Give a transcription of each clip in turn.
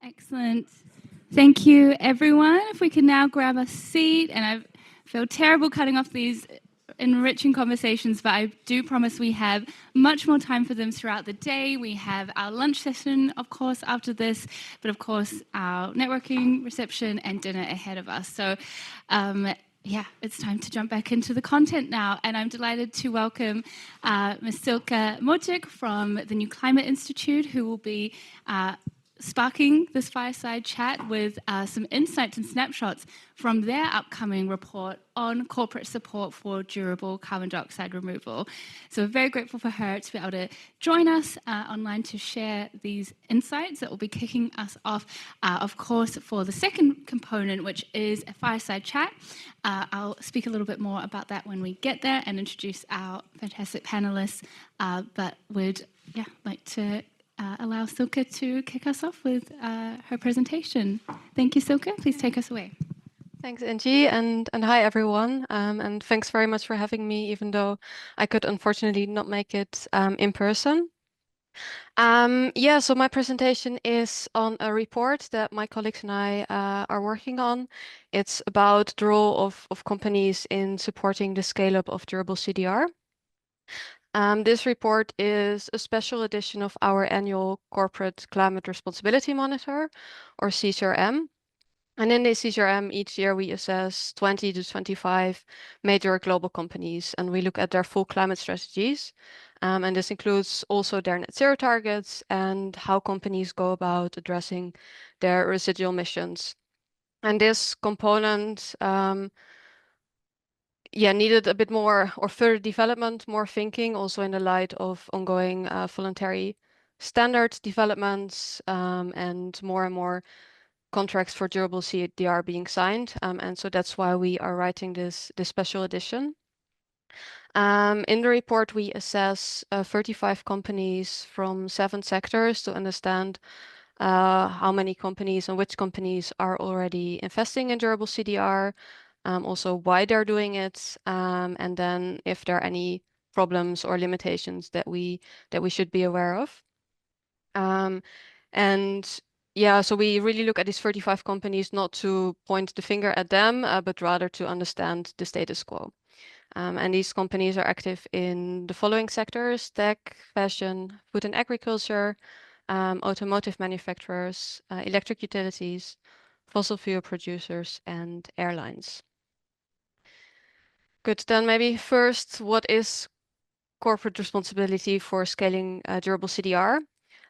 Excellent. Thank you, everyone. If we can now grab a seat, and I feel terrible cutting off these enriching conversations, but I do promise we have much more time for them throughout the day. We have our lunch session, of course, after this, but of course, our networking, reception, and dinner ahead of us. So, yeah, it's time to jump back into the content now, and I'm delighted to welcome Ms. Silke Mooldijk from the New Climate Institute, who will be sparking this fireside chat with some insights and snapshots from their upcoming report on corporate support for durable carbon dioxide removal. So we're very grateful for her to be able to join us online to share these insights that will be kicking us off, of course, for the second component, which is a fireside chat. I'll speak a little bit more about that when we get there and introduce our fantastic panelists, but would like to allow Silke to kick us off with her presentation. Thank you, Silke. Please take us away. Thanks, Injy, and hi, everyone. And thanks very much for having me, even though I could unfortunately not make it in person. So my presentation is on a report that my colleagues and I are working on. It's about the role of companies in supporting the scale-up of durable CDR. This report is a special edition of our annual Corporate Climate Responsibility Monitor, or CCRM. And in the CCRM, each year we assess 20 to 25 major global companies, and we look at their full climate strategies. And this includes also their net zero targets and how companies go about addressing their residual emissions. And this component needed a bit more or further development, more thinking, also in the light of ongoing voluntary standard developments and more contracts for durable CDR being signed. And so that's why we are writing this special edition. In the report, we assess 35 companies from 7 sectors to understand how many companies and which companies are already investing in durable CDR, also why they're doing it, and then if there are any problems or limitations that we should be aware of. So we really look at these 35 companies not to point the finger at them, but rather to understand the status quo. And these companies are active in the following sectors: tech, fashion, food and agriculture, automotive manufacturers, electric utilities, fossil fuel producers, and airlines. Good, then maybe first, what is corporate responsibility for scaling durable CDR?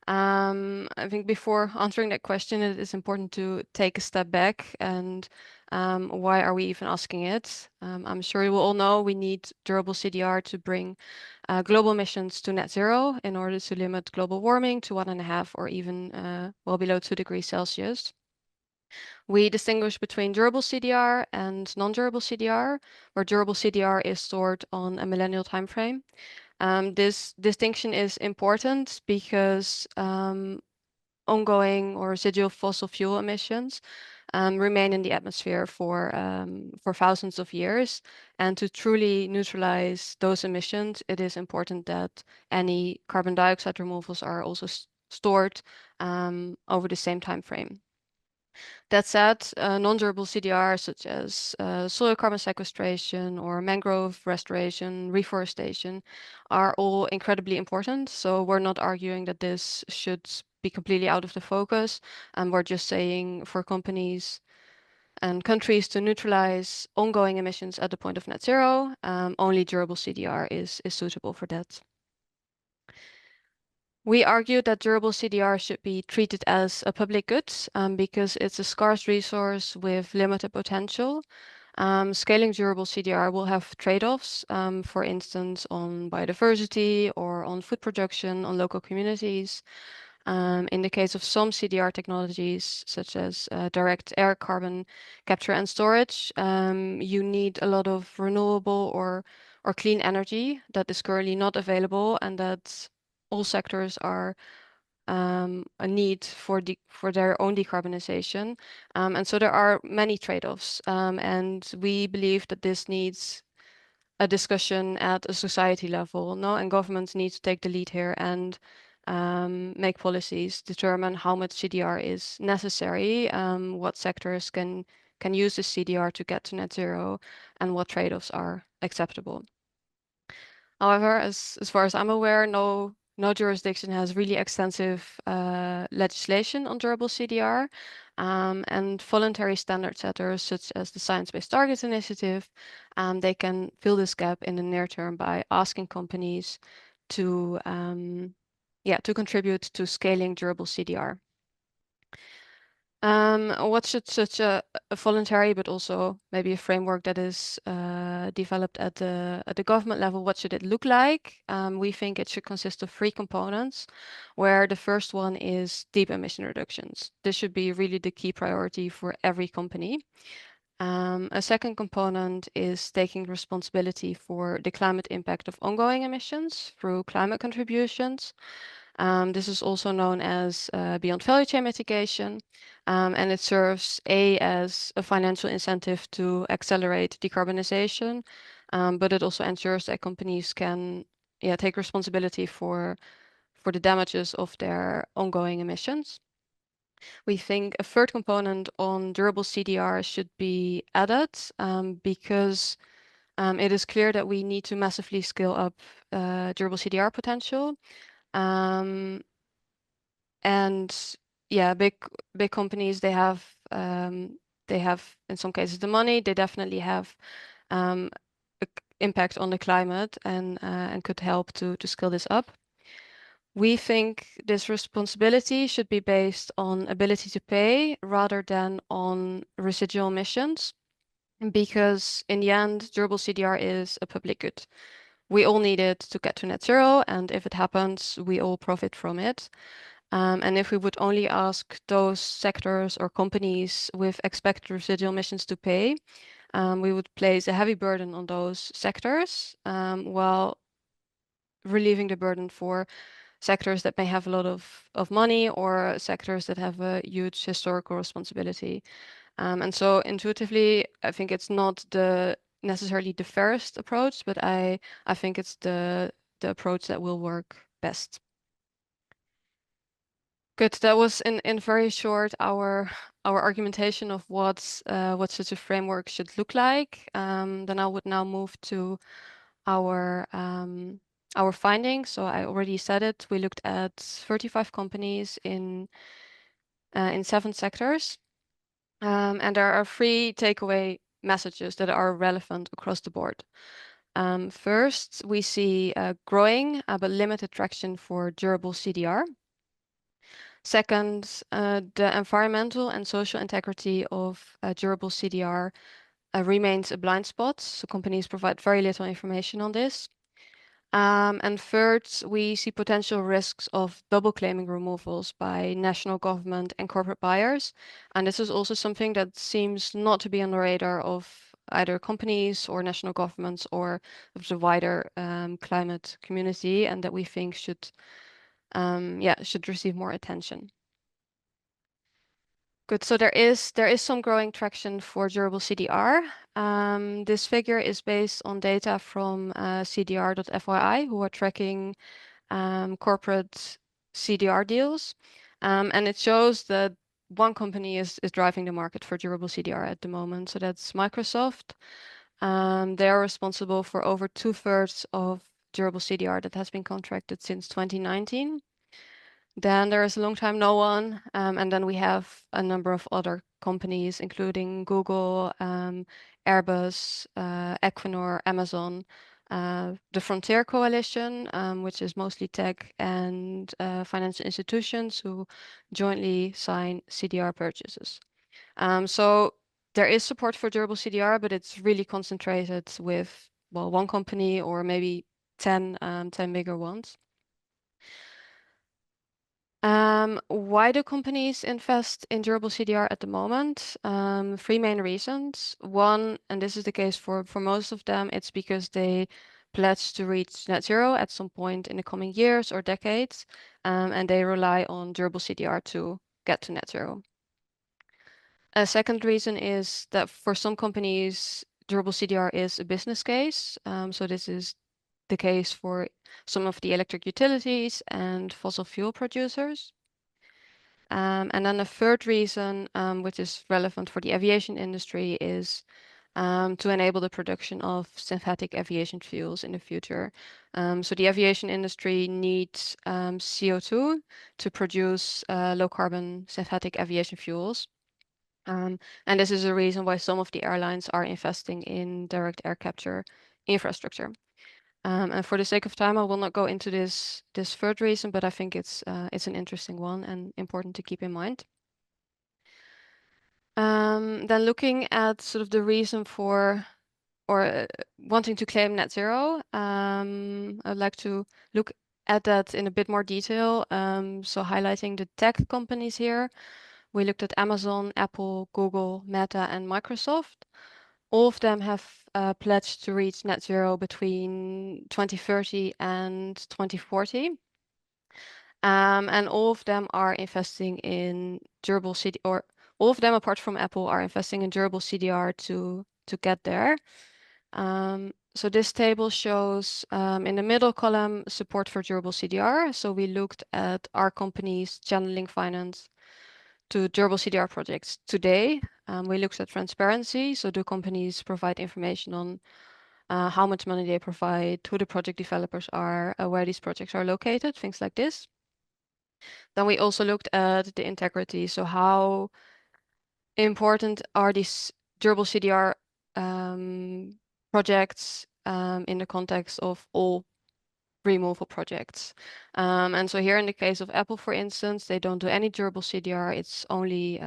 I think before answering that question, it is important to take a step back and why are we even asking it? I'm sure you will all know we need durable CDR to bring global emissions to net zero in order to limit global warming to 1.5 or even well below 2 degrees Celsius. We distinguish between durable CDR and non-durable CDR, where durable CDR is stored on a millennial timeframe. This distinction is important because ongoing or residual fossil fuel emissions remain in the atmosphere for thousands of years. And to truly neutralize those emissions, it is important that any carbon dioxide removals are also stored over the same time frame. That said, non-durable CDR such as soil carbon sequestration or mangrove restoration, reforestation are all incredibly important. So we're not arguing that this should be completely out of the focus. And we're just saying for companies and countries to neutralize ongoing emissions at the point of net zero, only durable CDR is suitable for that. We argue that durable CDR should be treated as a public good because it's a scarce resource with limited potential. Scaling durable CDR will have trade-offs, for instance, on biodiversity or on food production, on local communities. In the case of some CDR technologies, such as direct air carbon capture and storage, you need a lot of renewable or clean energy that is currently not available, and that all sectors are a need for their own decarbonization. And so there are many trade-offs, and we believe that this needs a discussion at a society level, and governments need to take the lead here and make policies, determine how much CDR is necessary, what sectors can use the CDR to get to net zero, and what trade-offs are acceptable. However, as far as I'm aware, no jurisdiction has really extensive legislation on durable CDR, and voluntary standard setters such as the Science Based Targets Initiative, they can fill this gap in the near term by asking companies to contribute to scaling durable CDR. What should such a voluntary, but also maybe a framework that is developed at the government level, what should it look like? We think it should consist of 3 components, where the first one is deep emission reductions. This should be really the key priority for every company. A second component is taking responsibility for the climate impact of ongoing emissions through climate contributions. This is also known as beyond value chain mitigation, and it serves as a financial incentive to accelerate decarbonization, but it also ensures that companies can take responsibility for the damages of their ongoing emissions. We think a third component on durable CDR should be added, because it is clear that we need to massively scale up durable CDR potential. And yeah, big companies, they have in some cases the money, they definitely have impact on the climate and could help to scale this up. We think this responsibility should be based on ability to pay rather than on residual emissions, because in the end, durable CDR is a public good. We all need it to get to net zero, and if it happens, we all profit from it. And if we would only ask those sectors or companies with expected residual emissions to pay, we would place a heavy burden on those sectors, while relieving the burden for sectors that may have a lot of money or sectors that have a huge historical responsibility. And so intuitively, I think it's not necessarily the fairest approach, but I think it's the approach that will work best. Good. That was in very short our argumentation of what such a framework should look like. Then I would now move to our findings. So I already said it. We looked at 35 companies in 7 sectors, and there are 3 takeaway messages that are relevant across the board. First, we see growing but limited traction for durable CDR. Second, the environmental and social integrity of durable CDR remains a blind spot, so companies provide very little information on this. And third, we see potential risks of double claiming removals by national government and corporate buyers. And this is also something that seems not to be on the radar of either companies or national governments or of the wider climate community, and that we think should receive more attention. Good. So there is some growing traction for durable CDR. This figure is based on data from CDR.fyi, who are tracking corporate CDR deals, and it shows that one company is driving the market for durable CDR at the moment. So that's Microsoft. They are responsible for over 2/3 of durable CDR that has been contracted since 2019. Then there is a long time no one, and then we have a number of other companies, including Google, Airbus, Equinor, Amazon, the Frontier Coalition, which is mostly tech and financial institutions who jointly sign CDR purchases. So there is support for durable CDR, but it's really concentrated with, well, one company or maybe 10 bigger ones. Why do companies invest in durable CDR at the moment? 3 main reasons. One, and this is the case for most of them, it's because they pledge to reach net zero at some point in the coming years or decades, and they rely on durable CDR to get to net zero. A second reason is that for some companies, durable CDR is a business case. So this is the case for some of the electric utilities and fossil fuel producers. And then the third reason, which is relevant for the aviation industry, is to enable the production of synthetic aviation fuels in the future. So the aviation industry needs CO2 to produce low carbon synthetic aviation fuels. And this is a reason why some of the airlines are investing in direct air capture infrastructure. And for the sake of time, I will not go into this third reason, but I think it's an interesting one and important to keep in mind. Then looking at sort of the reason for or wanting to claim net zero, I'd like to look at that in a bit more detail. So highlighting the tech companies here, we looked at Amazon, Apple, Google, Meta, and Microsoft. All of them have pledged to reach net zero between 2030 and 2040. And all of them are investing in durable CD, or all of them apart from Apple are investing in durable CDR to get there. So this table shows in the middle column support for durable CDR. So we looked at our companies channeling finance to durable CDR projects today. We looked at transparency. So do companies provide information on how much money they provide, who the project developers are, where these projects are located, things like this. Then we also looked at the integrity. So how important are these durable CDR projects in the context of all removal projects. And so here in the case of Apple, for instance, they don't do any durable CDR. It's only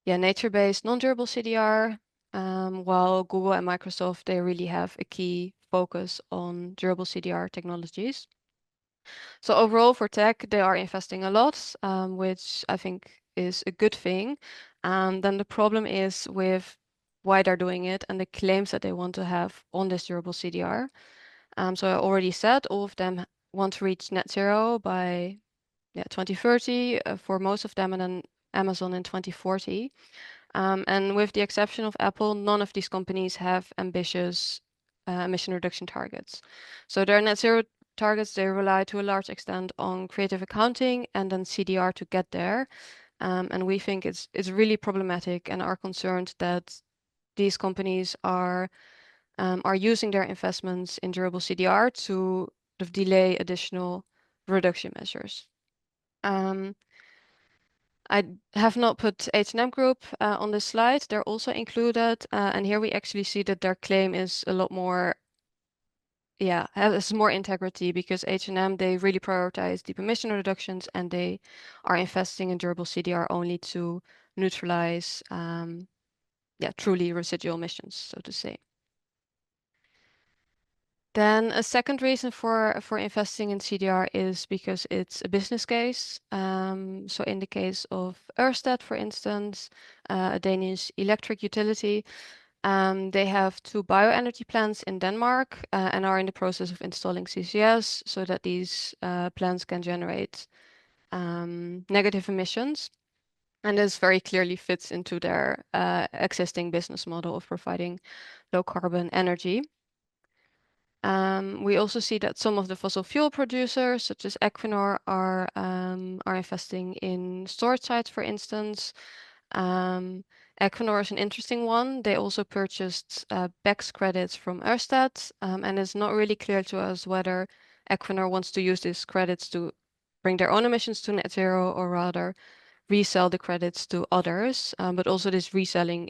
nature-based non-durable CDR, while Google and Microsoft, they really have a key focus on durable CDR technologies. So overall for tech, they are investing a lot, which I think is a good thing. And then the problem is with why they're doing it and the claims that they want to have on this durable CDR. So I already said all of them want to reach net zero by 2030 for most of them, and then Amazon in 2040. And with the exception of Apple, none of these companies have ambitious emission reduction targets. So their net zero targets, they rely to a large extent on creative accounting and then CDR to get there. And we think it's really problematic and are concerned that these companies are using their investments in durable CDR to sort of delay additional reduction measures. I have not put H&M Group on this slide. They're also included, and here we actually see that their claim is a lot more, has more integrity, because H&M, they really prioritize deep emission reductions, and they are investing in durable CDR only to neutralize, truly residual emissions, so to say. Then a second reason for investing in CDR is because it's a business case. So in the case of Ørsted, for instance, a Danish electric utility, they have 2 bioenergy plants in Denmark and are in the process of installing CCS so that these plants can generate negative emissions. And this very clearly fits into their existing business model of providing low carbon energy. We also see that some of the fossil fuel producers, such as Equinor, are investing in storage sites, for instance. Equinor is an interesting one. They also purchased BECCS credits from Ørsted, and it's not really clear to us whether Equinor wants to use these credits to bring their own emissions to net zero, or rather resell the credits to others. But also this reselling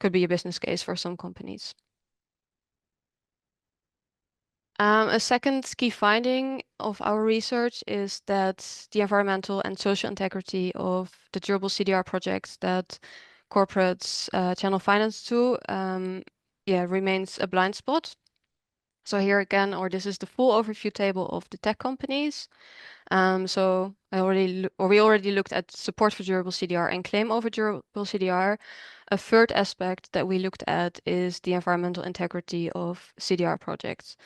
could be a business case for some companies. A second key finding of our research is that the environmental and social integrity of the durable CDR projects that corporates channel finance to remains a blind spot. So here again, this is the full overview table of the tech companies. So we already looked at support for durable CDR and claim over durable CDR. A third aspect that we looked at is the environmental integrity of CDR projects.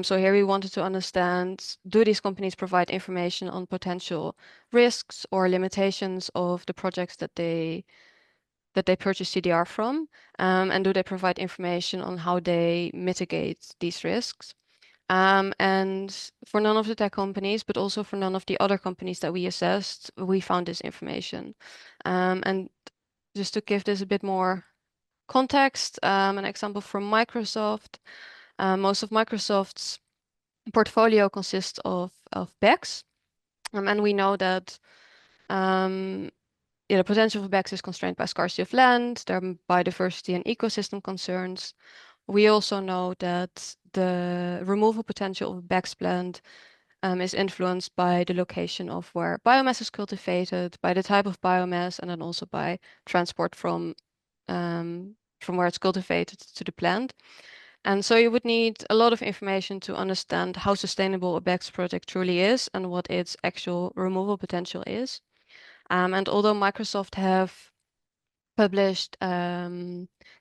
So here we wanted to understand, do these companies provide information on potential risks or limitations of the projects that they that they purchase CDR from, and do they provide information on how they mitigate these risks. And for none of the tech companies, but also for none of the other companies that we assessed, we found this information. And just to give this a bit more context, an example from Microsoft, most of Microsoft's portfolio consists of BECS, and we know that the potential for BECS is constrained by scarcity of land, their biodiversity and ecosystem concerns. We also know that the removal potential of a BECS plant is influenced by the location of where biomass is cultivated, by the type of biomass, and then also by transport from where it's cultivated to the plant. And so you would need a lot of information to understand how sustainable a BECS project truly is and what its actual removal potential is. And although Microsoft have published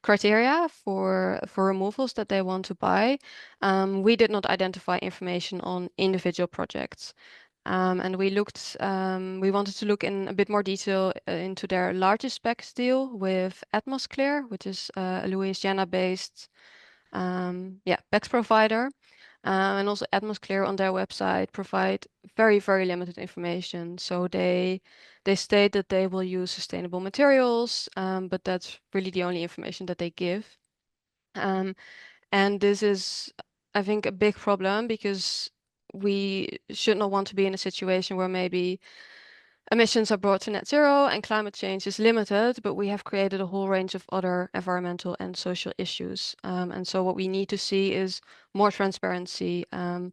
criteria for removals that they want to buy, we did not identify information on individual projects. And we wanted to look in a bit more detail into their largest BECS deal with Atmosclear, which is a Louisiana-based BECS provider. And also Atmosclear on their website provide very, very limited information. So they state that they will use sustainable materials, but that's really the only information that they give. And this is, I think, a big problem because we should not want to be in a situation where maybe emissions are brought to net zero and climate change is limited, but we have created a whole range of other environmental and social issues. And so what we need to see is more transparency and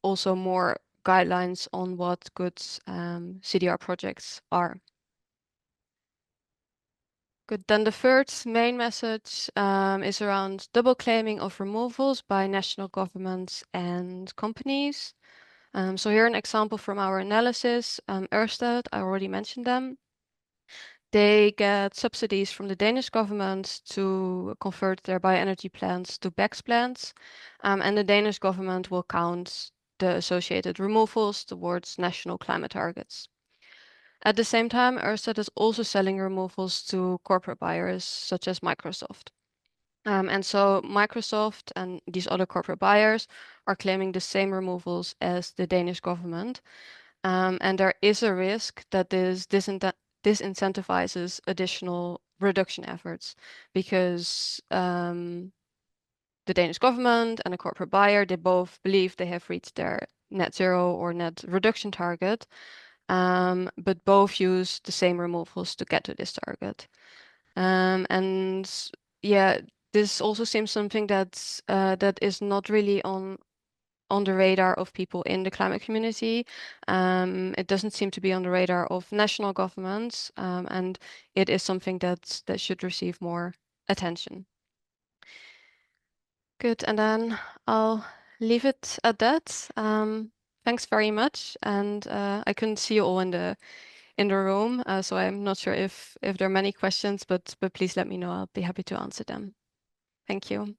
also more guidelines on what good CDR projects are. Good. Then the third main message is around double claiming of removals by national governments and companies. So here an example from our analysis, Ørsted, I already mentioned them. They get subsidies from the Danish government to convert their bioenergy plants to BECS plants, and the Danish government will count the associated removals towards national climate targets. At the same time, Ørsted is also selling removals to corporate buyers such as Microsoft. And so Microsoft and these other corporate buyers are claiming the same removals as the Danish government. And there is a risk that this disincentivizes additional reduction efforts because the Danish government and a corporate buyer, they both believe they have reached their net zero or net reduction target, but both use the same removals to get to this target. And yeah, this also seems something that is not really on the radar of people in the climate community. It doesn't seem to be on the radar of national governments, and it is something that should receive more attention. Good, and then I'll leave it at that. Thanks very much, and I couldn't see you all in the room, so I'm not sure if there are many questions, but please let me know. I'll be happy to answer them. Thank you.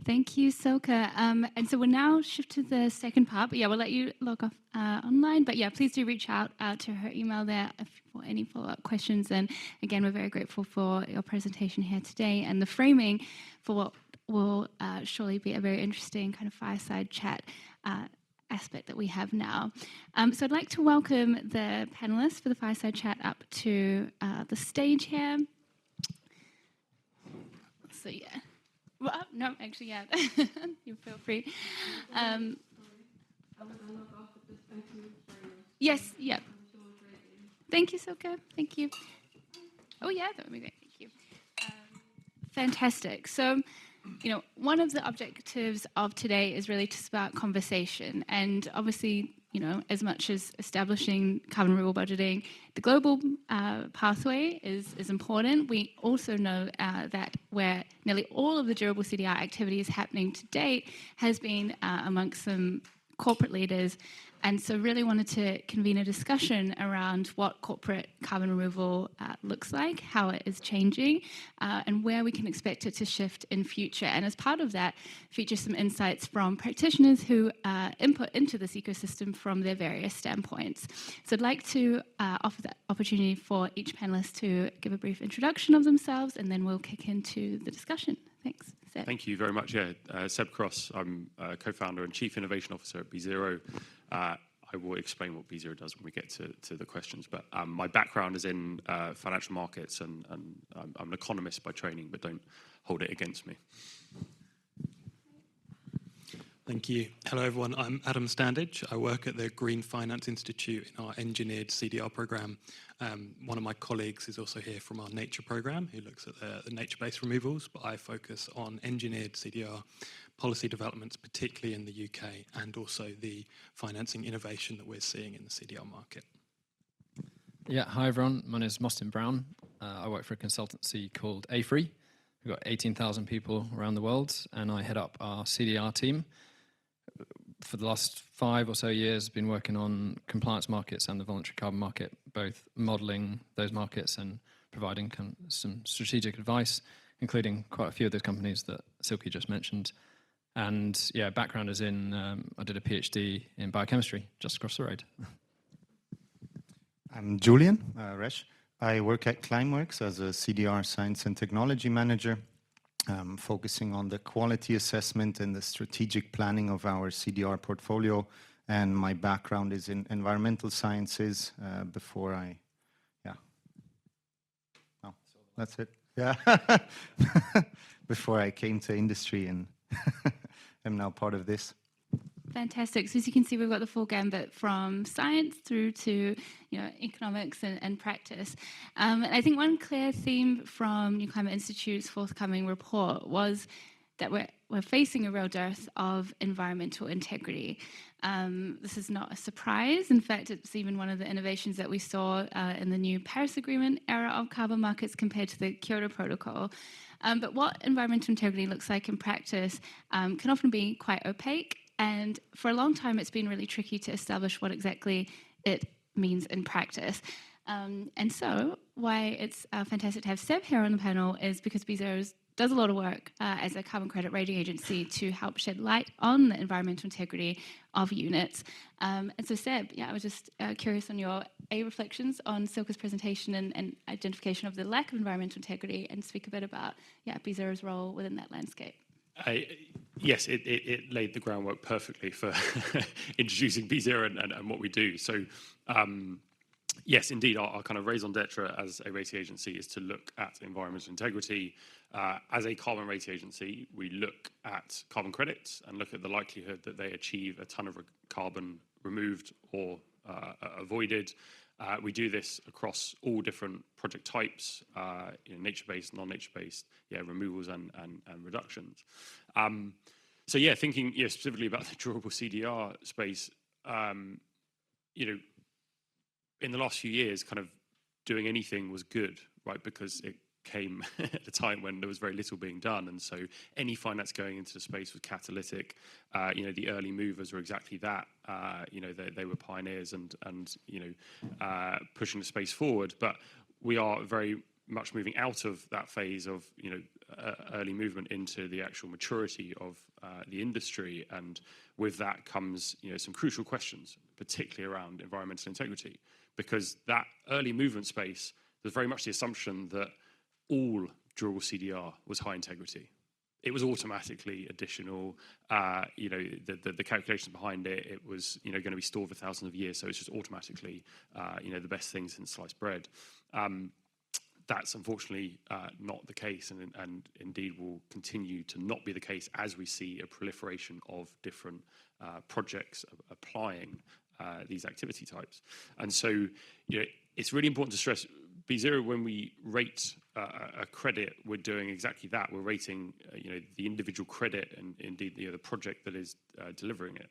Thank you, Silke. And so we'll now shift to the second part. But yeah, we'll let you log off online. But yeah, please do reach out to her email there for any follow-up questions. And again, we're very grateful for your presentation here today and the framing for what will surely be a very interesting kind of fireside chat aspect that we have now. So I'd like to welcome the panelists for the fireside chat up to the stage here. So yeah. Well, no, actually, yeah. You feel free. Yes, yeah. Thank you, Silke. Thank you. Oh, yeah, that would be great. Thank you. Fantastic. So, one of the objectives of today is really to spark conversation. And obviously, as much as establishing carbon removal budgeting, the global pathway is important. We also know that where nearly all of the durable CDR activity is happening to date has been amongst some corporate leaders. And so really wanted to convene a discussion around what corporate carbon removal looks like, how it is changing, and where we can expect it to shift in future. And as part of that, feature some insights from practitioners who input into this ecosystem from their various standpoints. So I'd like to offer that opportunity for each panelist to give a brief introduction of themselves, and then we'll kick into the discussion. Thanks. Seb. Thank you very much. Yeah, Seb Cross. I'm co-founder and Chief Innovation Officer at B0. I will explain what B0 does when we get to the questions. But my background is in financial markets, and I'm an economist by training, but don't hold it against me. Thank you. Hello, everyone. I'm Adam Standage. I work at the Green Finance Institute in our engineered CDR program. One of my colleagues is also here from our nature program, who looks at the nature-based removals, but I focus on engineered CDR policy developments, particularly in the UK, and also the financing innovation that we're seeing in the CDR market. Yeah, hi everyone. My name is Mostyn Brown. I work for a consultancy called AFRY. We've got 18,000 people around the world, and I head up our CDR team. For the last 5 or so years, been working on compliance markets and the voluntary carbon market, both modelling those markets and providing some strategic advice, including quite a few of those companies that Silke just mentioned. And yeah, background is in, I did a PhD in biochemistry just across the road. I'm Julian, Resch. I work at Climeworks as a CDR Science and Technology Manager, focusing on the quality assessment and the strategic planning of our CDR portfolio. And my background is in environmental sciences before I, oh, that's it. Yeah, before I came to industry, and I'm now part of this. Fantastic. So as you can see, we've got the full gambit from science through to economics and practice. And I think one clear theme from New Climate Institute's forthcoming report was that we're facing a real dearth of environmental integrity. This is not a surprise. In fact, it's even one of the innovations that we saw in the new Paris Agreement era of carbon markets compared to the Kyoto Protocol. But what environmental integrity looks like in practice can often be quite opaque. And for a long time, it's been really tricky to establish what exactly it means in practice. And so why it's fantastic to have Seb here on the panel is because B0 does a lot of work as a carbon credit rating agency to help shed light on the environmental integrity of units. And so Seb, I was just curious on your reflections on Silke's presentation and identification of the lack of environmental integrity, and speak a bit about B0's role within that landscape. Yes, it laid the groundwork perfectly for introducing B0 and what we do. So, yes, indeed, our kind of raison d'etre as a rating agency is to look at environmental integrity. As a carbon rating agency, we look at carbon credits and look at the likelihood that they achieve a ton of carbon removed or avoided. We do this across all different project types, nature-based, non-nature-based, removals and reductions. So thinking specifically about the durable CDR space, in the last few years, kind of doing anything was good, right? Because it came at a time when there was very little being done, and so any finance going into the space was catalytic. The early movers were exactly that. They were pioneers and pushing the space forward. But we are very much moving out of that phase of early movement into the actual maturity of the industry, and with that comes some crucial questions, particularly around environmental integrity, because that early movement space, there's very much the assumption that all durable CDR was high integrity. It was automatically additional. The calculations behind it, it was going to be stored for thousands of years, so it's just automatically the best thing since sliced bread. That's unfortunately not the case, and indeed will continue to not be the case as we see a proliferation of different projects applying these activity types. And so it's really important to stress B0, when we rate a credit, we're doing exactly that. We're rating the individual credit and indeed the project that is delivering it.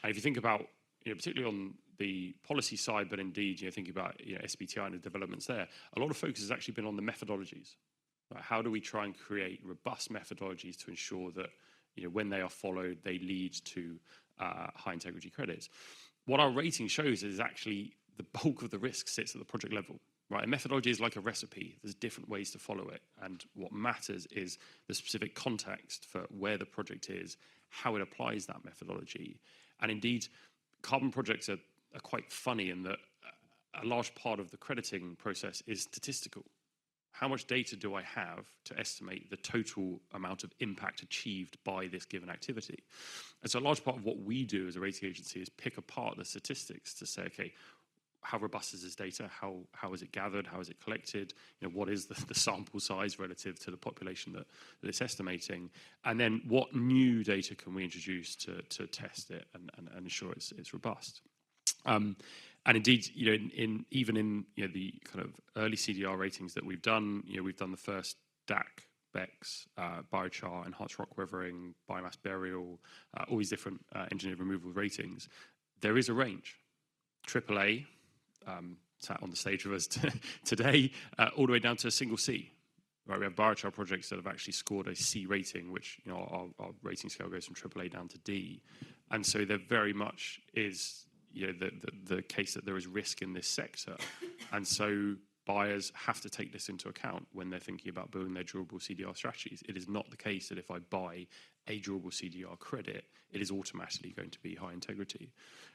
And if you think about particularly on the policy side, but indeed thinking about SBTi and the developments there, a lot of focus has actually been on the methodologies. Right? How do we try and create robust methodologies to ensure that when they are followed, they lead to high integrity credits. What our rating shows is actually the bulk of the risk sits at the project level. Right, a methodology is like a recipe. There's different ways to follow it. And what matters is the specific context for where the project is, how it applies that methodology. And indeed, carbon projects are quite funny in that a large part of the crediting process is statistical. How much data do I have to estimate the total amount of impact achieved by this given activity? And so a large part of what we do as a rating agency is pick apart the statistics to say, okay, how robust is this data? How is it gathered? How is it collected? What is the sample size relative to the population that it's estimating? And then what new data can we introduce to test it and ensure it's robust? And indeed, even in the kind of early CDR ratings that we've done the first DAC, BECS, biochar, enhanced rock weathering, biomass burial, all these different engineered removal ratings. There is a range. AAA, sat on the stage with us today, all the way down to a single C. Right, we have biochar projects that have actually scored a C rating, which our rating scale goes from AAA down to D, and so there very much is the case that there is risk in this sector, and so buyers have to take this into account when they're thinking about building their durable CDR strategies. It is not the case that if I buy a durable CDR credit, it is automatically going to be high integrity,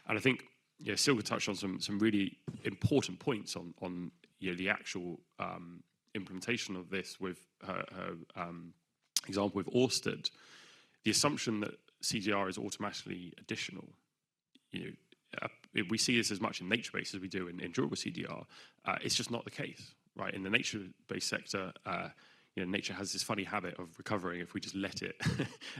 and I think. Silke touched on some really important points on the actual implementation of this with her example with Ørsted. The assumption that CDR is automatically additional. We see this as much in nature-based as we do in durable CDR. It's just not the case, right? In the nature-based sector, nature has this funny habit of recovering if we just let it.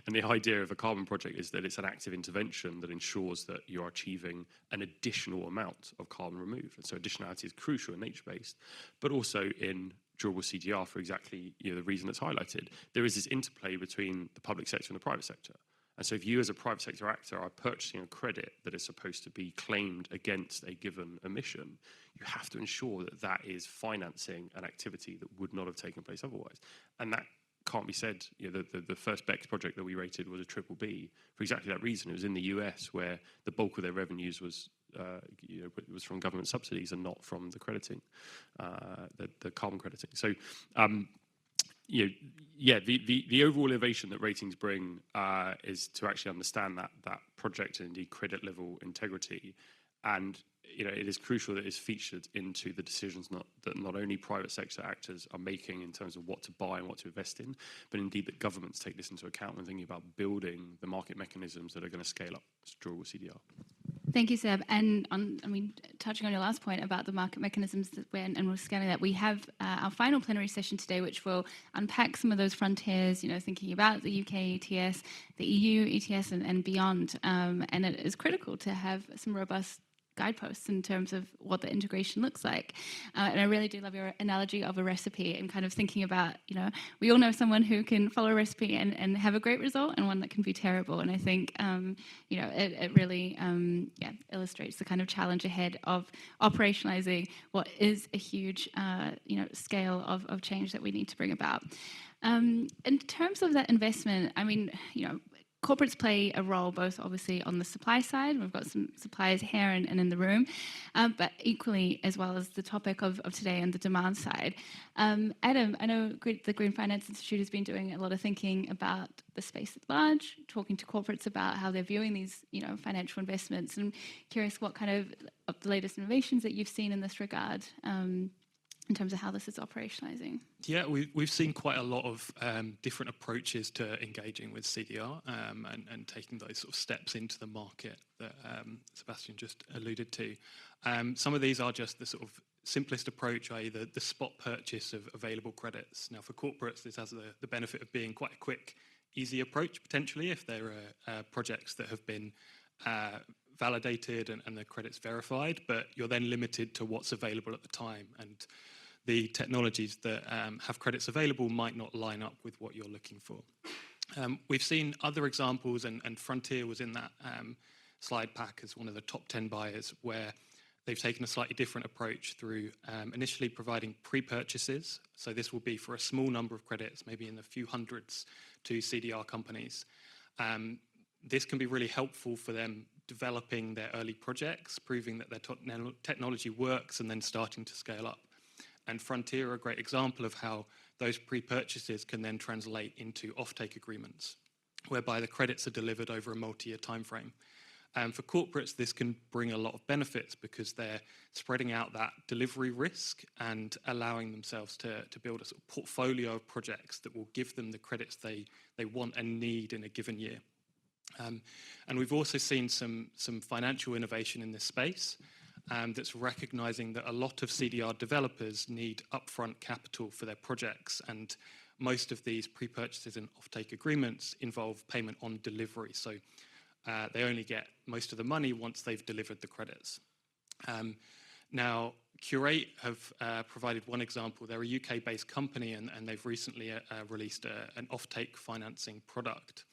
And the idea of a carbon project is that it's an active intervention that ensures that you're achieving an additional amount of carbon removed. And so additionality is crucial in nature-based, but also in durable CDR for exactly the reason it's highlighted. There is this interplay between the public sector and the private sector. And so if you as a private sector actor are purchasing a credit that is supposed to be claimed against a given emission, you have to ensure that that is financing an activity that would not have taken place otherwise. And that can't be said. The first BECS project that we rated was a BBB for exactly that reason. It was in the US where the bulk of their revenues was from government subsidies and not from the crediting, the carbon crediting. So the overall innovation that ratings bring is to actually understand that project and indeed credit level integrity, and it is crucial that it's featured into the decisions that not only private sector actors are making in terms of what to buy and what to invest in, but indeed that governments take this into account when thinking about building the market mechanisms that are going to scale up durable CDR. Thank you, Seb. And touching on your last point about the market mechanisms and we're scaling that, we have our final plenary session today, which will unpack some of those frontiers, thinking about the UK ETS, the EU ETS and beyond. And it is critical to have some robust guideposts in terms of what the integration looks like. And I really do love your analogy of a recipe and kind of thinking about, we all know someone who can follow a recipe and have a great result and one that can be terrible. And I think, it really illustrates the kind of challenge ahead of operationalizing what is a huge, scale of change that we need to bring about. In terms of that investment, corporates play a role both obviously on the supply side. We've got some suppliers here and in the room, but equally as well as the topic of today and the demand side. Adam, I know the Green Finance Institute has been doing a lot of thinking about the space at large, talking to corporates about how they're viewing these financial investments. And I'm curious what kind of the latest innovations that you've seen in this regard in terms of how this is operationalizing. Yeah, we've seen quite a lot of different approaches to engaging with CDR and taking those sort of steps into the market that Sebastian just alluded to. Some of these are just the sort of simplest approach, i.e. the spot purchase of available credits. Now for corporates, this has the benefit of being quite a quick, easy approach potentially if there are projects that have been validated and the credits verified, but you're then limited to what's available at the time. And the technologies that have credits available might not line up with what you're looking for. We've seen other examples, and Frontier was in that slide pack as one of the top 10 buyers, where they've taken a slightly different approach through initially providing pre-purchases. So this will be for a small number of credits, maybe in a few hundreds to CDR companies. This can be really helpful for them developing their early projects, proving that their technology works, and then starting to scale up. And Frontier are a great example of how those pre-purchases can then translate into offtake agreements, whereby the credits are delivered over a multi-year timeframe. For corporates, this can bring a lot of benefits because they're spreading out that delivery risk and allowing themselves to build a sort of portfolio of projects that will give them the credits they want and need in a given year. And we've also seen some financial innovation in this space that's recognizing that a lot of CDR developers need upfront capital for their projects, and most of these pre-purchases and offtake agreements involve payment on delivery. So they only get most of the money once they've delivered the credits. Now, Curate have provided one example. They're a UK-based company, and they've recently released an offtake financing product.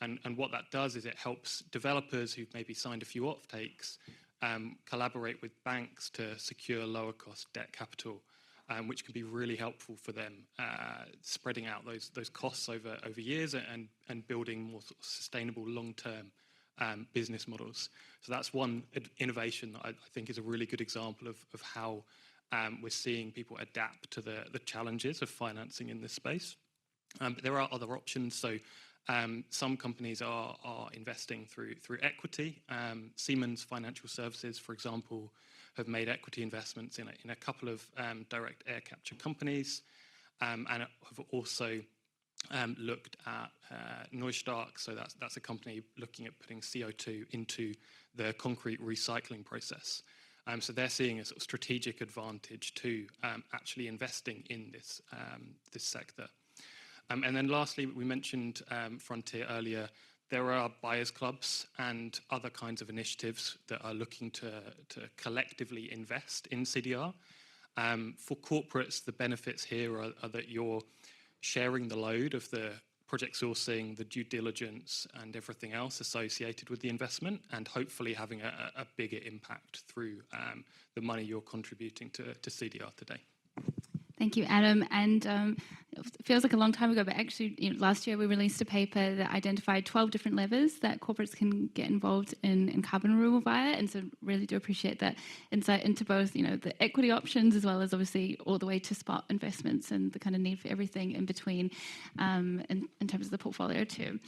And what that does is it helps developers who've maybe signed a few offtakes collaborate with banks to secure lower cost debt capital, which can be really helpful for them, spreading out those costs over years and building more sort of sustainable long-term business models. So that's one innovation that I think is a really good example of how we're seeing people adapt to the challenges of financing in this space. But there are other options. So some companies are investing through equity. Siemens Financial Services, for example, have made equity investments in a couple of direct air capture companies, and have also looked at Neustark. So that's a company looking at putting CO2 into the concrete recycling process. So they're seeing a sort of strategic advantage to actually investing in this sector. And then lastly, we mentioned Frontier earlier. There are buyers clubs and other kinds of initiatives that are looking to collectively invest in CDR. For corporates, the benefits here are that you're sharing the load of the project sourcing, the due diligence, and everything else associated with the investment, and hopefully having a bigger impact through the money you're contributing to CDR today. Thank you, Adam. And it feels like a long time ago, but actually, last year we released a paper that identified 12 different levers that corporates can get involved in carbon removal via. And so really do appreciate that insight into both, the equity options, as well as obviously all the way to spot investments and the kind of need for everything in between in terms of the portfolio too.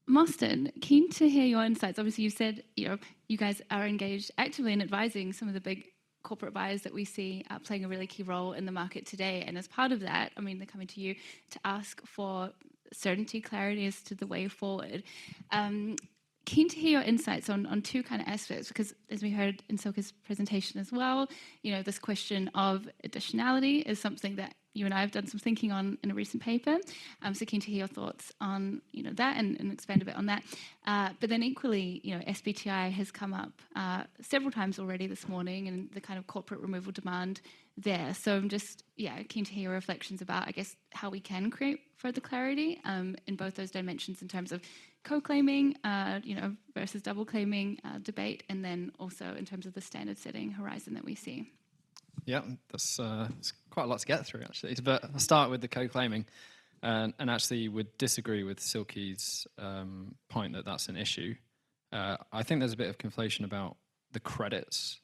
Mostyn, keen to hear your insights. Obviously, you said you guys are engaged actively in advising some of the big corporate buyers that we see playing a really key role in the market today. And as part of that, they're coming to you to ask for certainty, clarity as to the way forward. Keen to hear your insights on two kind of aspects, because as we heard in Silke's presentation as well, this question of additionality is something that you and I have done some thinking on in a recent paper. So keen to hear your thoughts on that and expand a bit on that. But then equally, SBTI has come up several times already this morning, and the kind of corporate removal demand there. So I'm just keen to hear your reflections about, I guess, how we can create further clarity in both those dimensions in terms of co-claiming, versus double claiming debate, and then also in terms of the standard setting horizon that we see. Yeah, that's quite a lot to get through, actually. But I'll start with the co-claiming, and actually would disagree with Silke's point that that's an issue. I think there's a bit of conflation about the credits.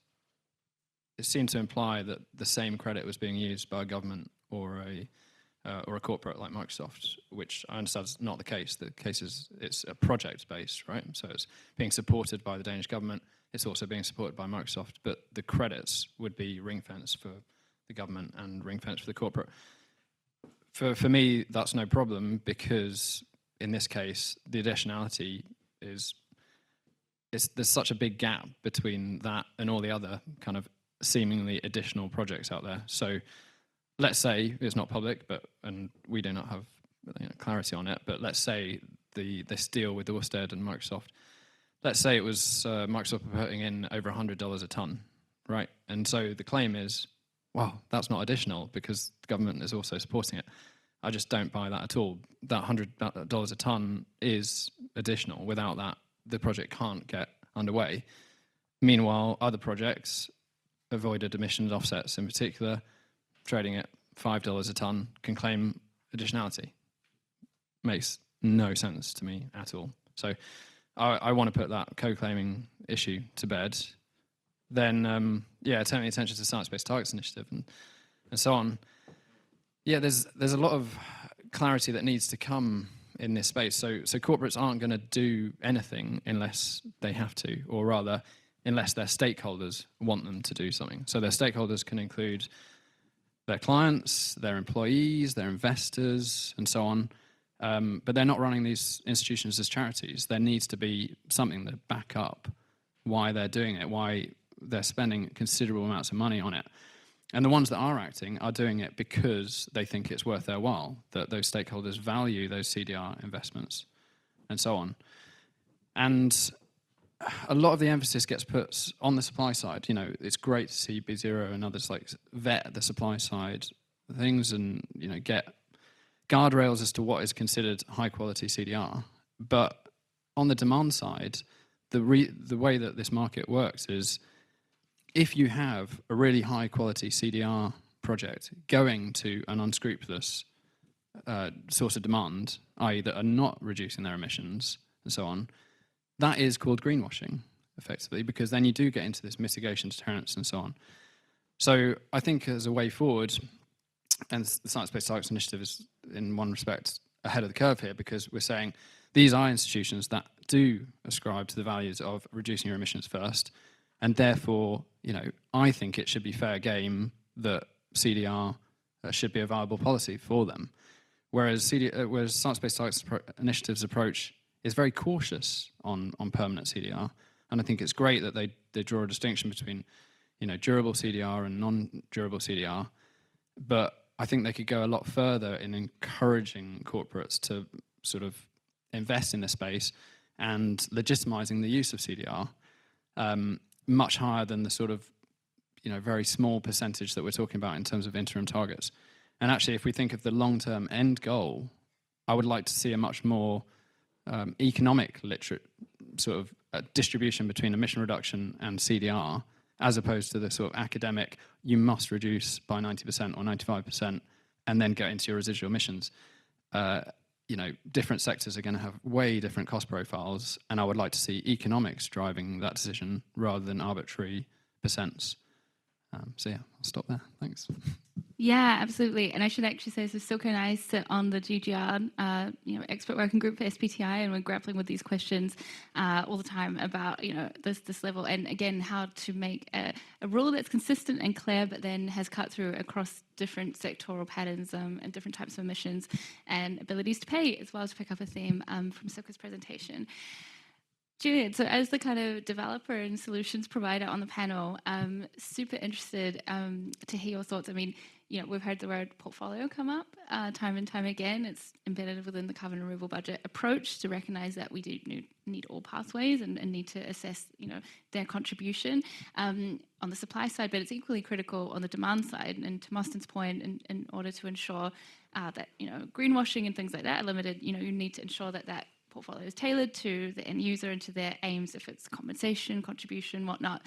It seemed to imply that the same credit was being used by a government or a corporate like Microsoft, which I understand is not the case. The case is it's a project-based, right? So it's being supported by the Danish government. It's also being supported by Microsoft, but the credits would be ring-fenced for the government and ring-fenced for the corporate. For me, that's no problem, because in this case, the additionality there's such a big gap between that and all the other kind of seemingly additional projects out there. So let's say it's not public, and we do not have clarity on it, but let's say this deal with Ørsted and Microsoft, let's say it was Microsoft putting in over $100 a ton, right? And so the claim is, well, that's not additional because the government is also supporting it. I just don't buy that at all. That $100 a ton is additional. Without that, the project can't get underway. Meanwhile, other projects, avoided emissions offsets in particular, trading at $5 a ton, can claim additionality. Makes no sense to me at all. So I want to put that co-claiming issue to bed. Then, yeah, turning attention to Science-Based Targets Initiative and so on. Yeah, there's a lot of clarity that needs to come in this space. So corporates aren't going to do anything unless they have to, or rather, unless their stakeholders want them to do something. So their stakeholders can include their clients, their employees, their investors, and so on. But they're not running these institutions as charities. There needs to be something to back up why they're doing it, why they're spending considerable amounts of money on it. And the ones that are acting are doing it because they think it's worth their while, that those stakeholders value those CDR investments, and so on. And a lot of the emphasis gets put on the supply side. You know, it's great to see B0 and others like vet the supply side things and, you know, get guardrails as to what is considered high quality CDR. But on the demand side, the way that this market works is if you have a really high quality CDR project going to an unscrupulous source of demand, i.e. that are not reducing their emissions and so on, that is called greenwashing, effectively, because then you do get into this mitigation, deterrence, and so on. So I think as a way forward, and the Science-Based Targets Initiative is, in one respect, ahead of the curve here, because we're saying these are institutions that do ascribe to the values of reducing your emissions first, and therefore, you know, I think it should be fair game that CDR should be a viable policy for them. Whereas Science-Based Targets Initiative's approach is very cautious on permanent CDR, and I think it's great that they draw a distinction between, you know, durable CDR and non-durable CDR, but I think they could go a lot further in encouraging corporates to sort of invest in this space and legitimizing the use of CDR much higher than the sort of, you know, very small percentage that we're talking about in terms of interim targets. And actually, if we think of the long-term end goal, I would like to see a much more economic literate sort of distribution between emission reduction and CDR, as opposed to the sort of academic, you must reduce by 90% or 95% and then get into your residual emissions. You know, different sectors are going to have way different cost profiles, and I would like to see economics driving that decision rather than arbitrary percents. So yeah, I'll stop there. Thanks. Yeah, absolutely. And I should actually say, so Silke and I sit on the GGR, you know, expert working group for SBTI, and we're grappling with these questions all the time about, you know, this level, and again, how to make a rule that's consistent and clear, but then has cut through across different sectoral patterns and different types of emissions and abilities to pay, as well as pick up a theme from Silke's presentation. Julian, so as the kind of developer and solutions provider on the panel, super interested to hear your thoughts. I mean, you know, we've heard the word portfolio come up time and time again. It's embedded within the carbon removal budget approach to recognize that we do need all pathways and need to assess, you know, their contribution on the supply side, but it's equally critical on the demand side. And to Mostyn's point, in order to ensure that, you know, greenwashing and things like that are limited, you know, you need to ensure that that portfolio is tailored to the end user and to their aims, if it's compensation, contribution, whatnot.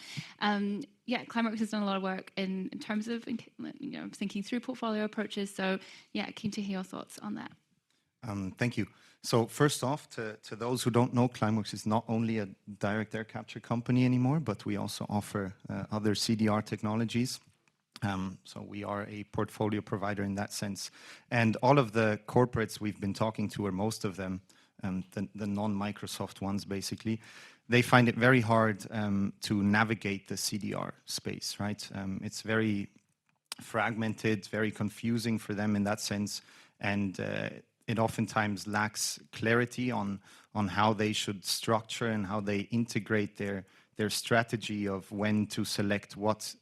Yeah, Climeworks has done a lot of work in terms of, you know, thinking through portfolio approaches. So yeah, keen to hear your thoughts on that. Thank you. So first off, to those who don't know, Climeworks is not only a direct air capture company anymore, but we also offer other CDR technologies. So we are a portfolio provider in that sense. And all of the corporates we've been talking to, or most of them, the non-Microsoft ones basically, they find it very hard to navigate the CDR space, right? It's very fragmented, very confusing for them in that sense, and it oftentimes lacks clarity on how they should structure and how they integrate their strategy of when to select what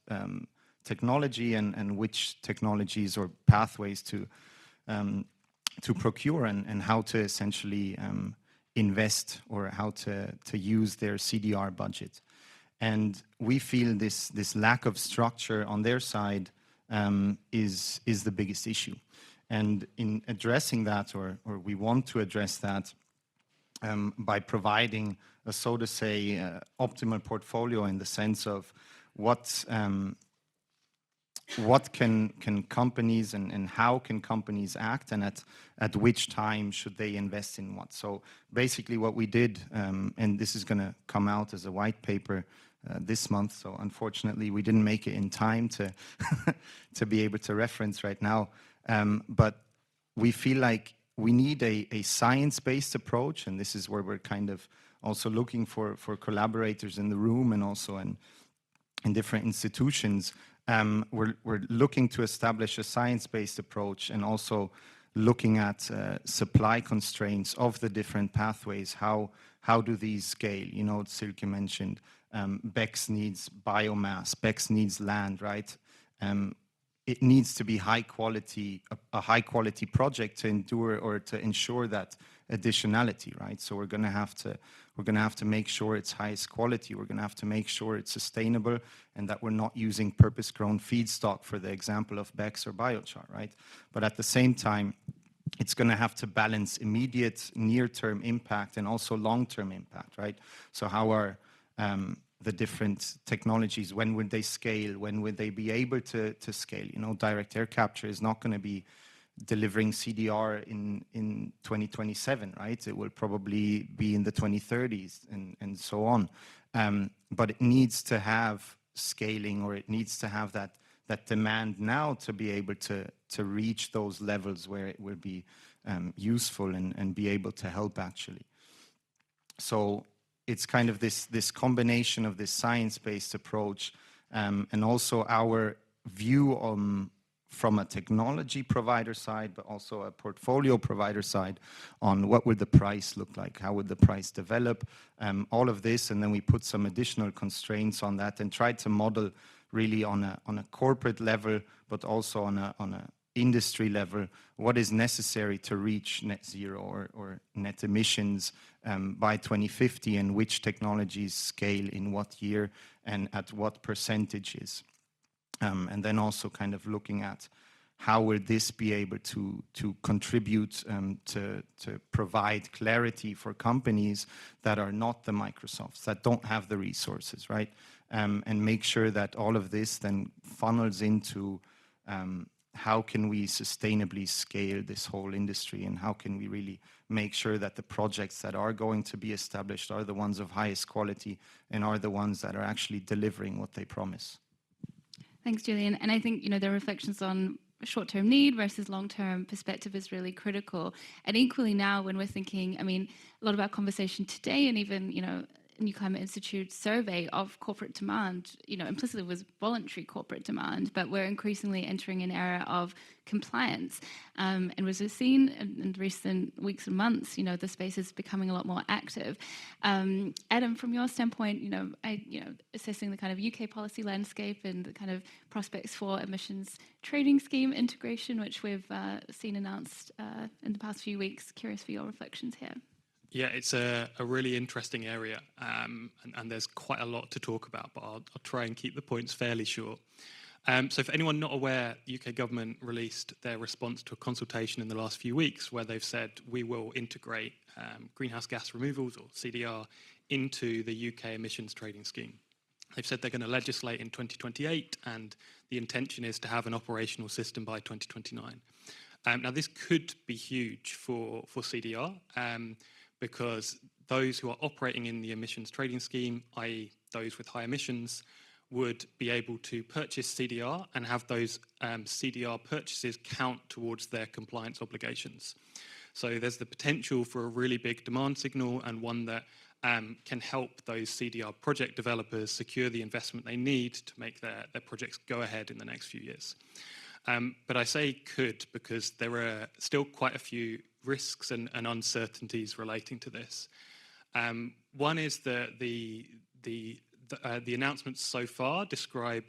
technology and which technologies or pathways to procure and how to essentially invest or how to use their CDR budget. And we feel this lack of structure on their side is the biggest issue. And in addressing that, or we want to address that by providing a, so to say, optimal portfolio in the sense of what what can companies and how can companies act, and at which time should they invest in what. So basically what we did, and this is going to come out as a white paper this month, so unfortunately we didn't make it in time to to be able to reference right now, but we feel like we need a science-based approach, and this is where we're kind of also looking for collaborators in the room and also in different institutions. We're looking to establish a science-based approach and also looking at supply constraints of the different pathways. How do these scale? You know, Silke mentioned BECCS needs biomass, BECCS needs land, right? It needs to be high quality, a high quality project to endure or to ensure that additionality, right? So we're going to have to make sure it's highest quality. We're going to have to make sure it's sustainable and that we're not using purpose-grown feedstock for the example of BECCS or biochar, right? But at the same time, it's going to have to balance immediate near-term impact and also long-term impact, right? So how are the different technologies, when would they scale? When would they be able to scale? You know, direct air capture is not going to be delivering CDR in 2027, right? It will probably be in the 2030s and so on. But it needs to have scaling, or it needs to have that demand now to be able to reach those levels where it will be useful and be able to help actually. So it's kind of this combination of this science-based approach and also our view on from a technology provider side, but also a portfolio provider side on what would the price look like, how would the price develop, all of this, and then we put some additional constraints on that and tried to model really on a corporate level, but also on a industry level, what is necessary to reach net zero or net emissions by 2050, and which technologies scale in what year and at what percentages. And then also kind of looking at how will this be able to contribute to provide clarity for companies that are not the Microsofts, that don't have the resources, right? And make sure that all of this then funnels into how can we sustainably scale this whole industry, and how can we really make sure that the projects that are going to be established are the ones of highest quality and are the ones that are actually delivering what they promise. Thanks, Julian. And I think, you know, the reflections on short-term need versus long-term perspective is really critical. And equally now when we're thinking, I mean, a lot of our conversation today and even, you know, New Climate Institute survey of corporate demand, you know, implicitly was voluntary corporate demand, but we're increasingly entering an era of compliance. And as we've seen in recent weeks and months, you know, the space is becoming a lot more active. Adam, from your standpoint, you know, assessing the kind of UK policy landscape and the kind of prospects for emissions trading scheme integration, which we've seen announced in the past few weeks, curious for your reflections here. Yeah, it's a really interesting area, and there's quite a lot to talk about, but I'll try and keep the points fairly short. So for anyone not aware, the UK government released their response to a consultation in the last few weeks where they've said we will integrate greenhouse gas removals, or CDR, into the UK emissions trading scheme. They've said they're going to legislate in 2028, and the intention is to have an operational system by 2029. Now, this could be huge for CDR, because those who are operating in the emissions trading scheme, i.e. those with high emissions, would be able to purchase CDR and have those CDR purchases count towards their compliance obligations. So there's the potential for a really big demand signal, and one that can help those CDR project developers secure the investment they need to make their projects go ahead in the next few years. But I say could because there are still quite a few risks and uncertainties relating to this. One is that the announcements so far describe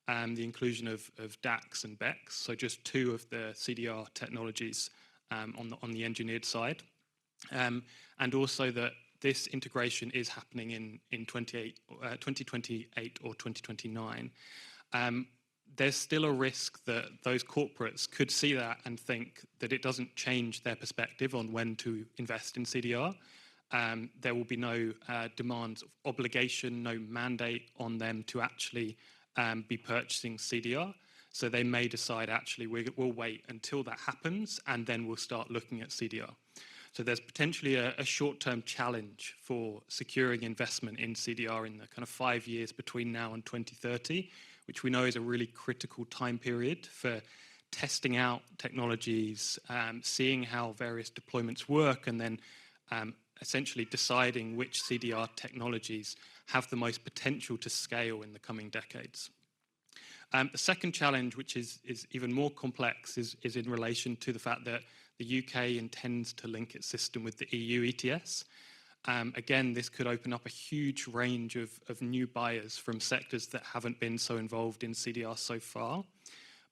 the inclusion of DACs and BECCS, so just two of the CDR technologies on the engineered side, and also that this integration is happening in 2028 or 2029. There's still a risk that those corporates could see that and think that it doesn't change their perspective on when to invest in CDR. There will be no demands of obligation, no mandate on them to actually be purchasing CDR. So they may decide, actually, we'll wait until that happens, and then we'll start looking at CDR. So there's potentially a short-term challenge for securing investment in CDR in the kind of 5 years between now and 2030, which we know is a really critical time period for testing out technologies, seeing how various deployments work, and then essentially deciding which CDR technologies have the most potential to scale in the coming decades. The second challenge, which is even more complex, is in relation to the fact that the UK intends to link its system with the EU ETS. Again, this could open up a huge range of new buyers from sectors that haven't been so involved in CDR so far,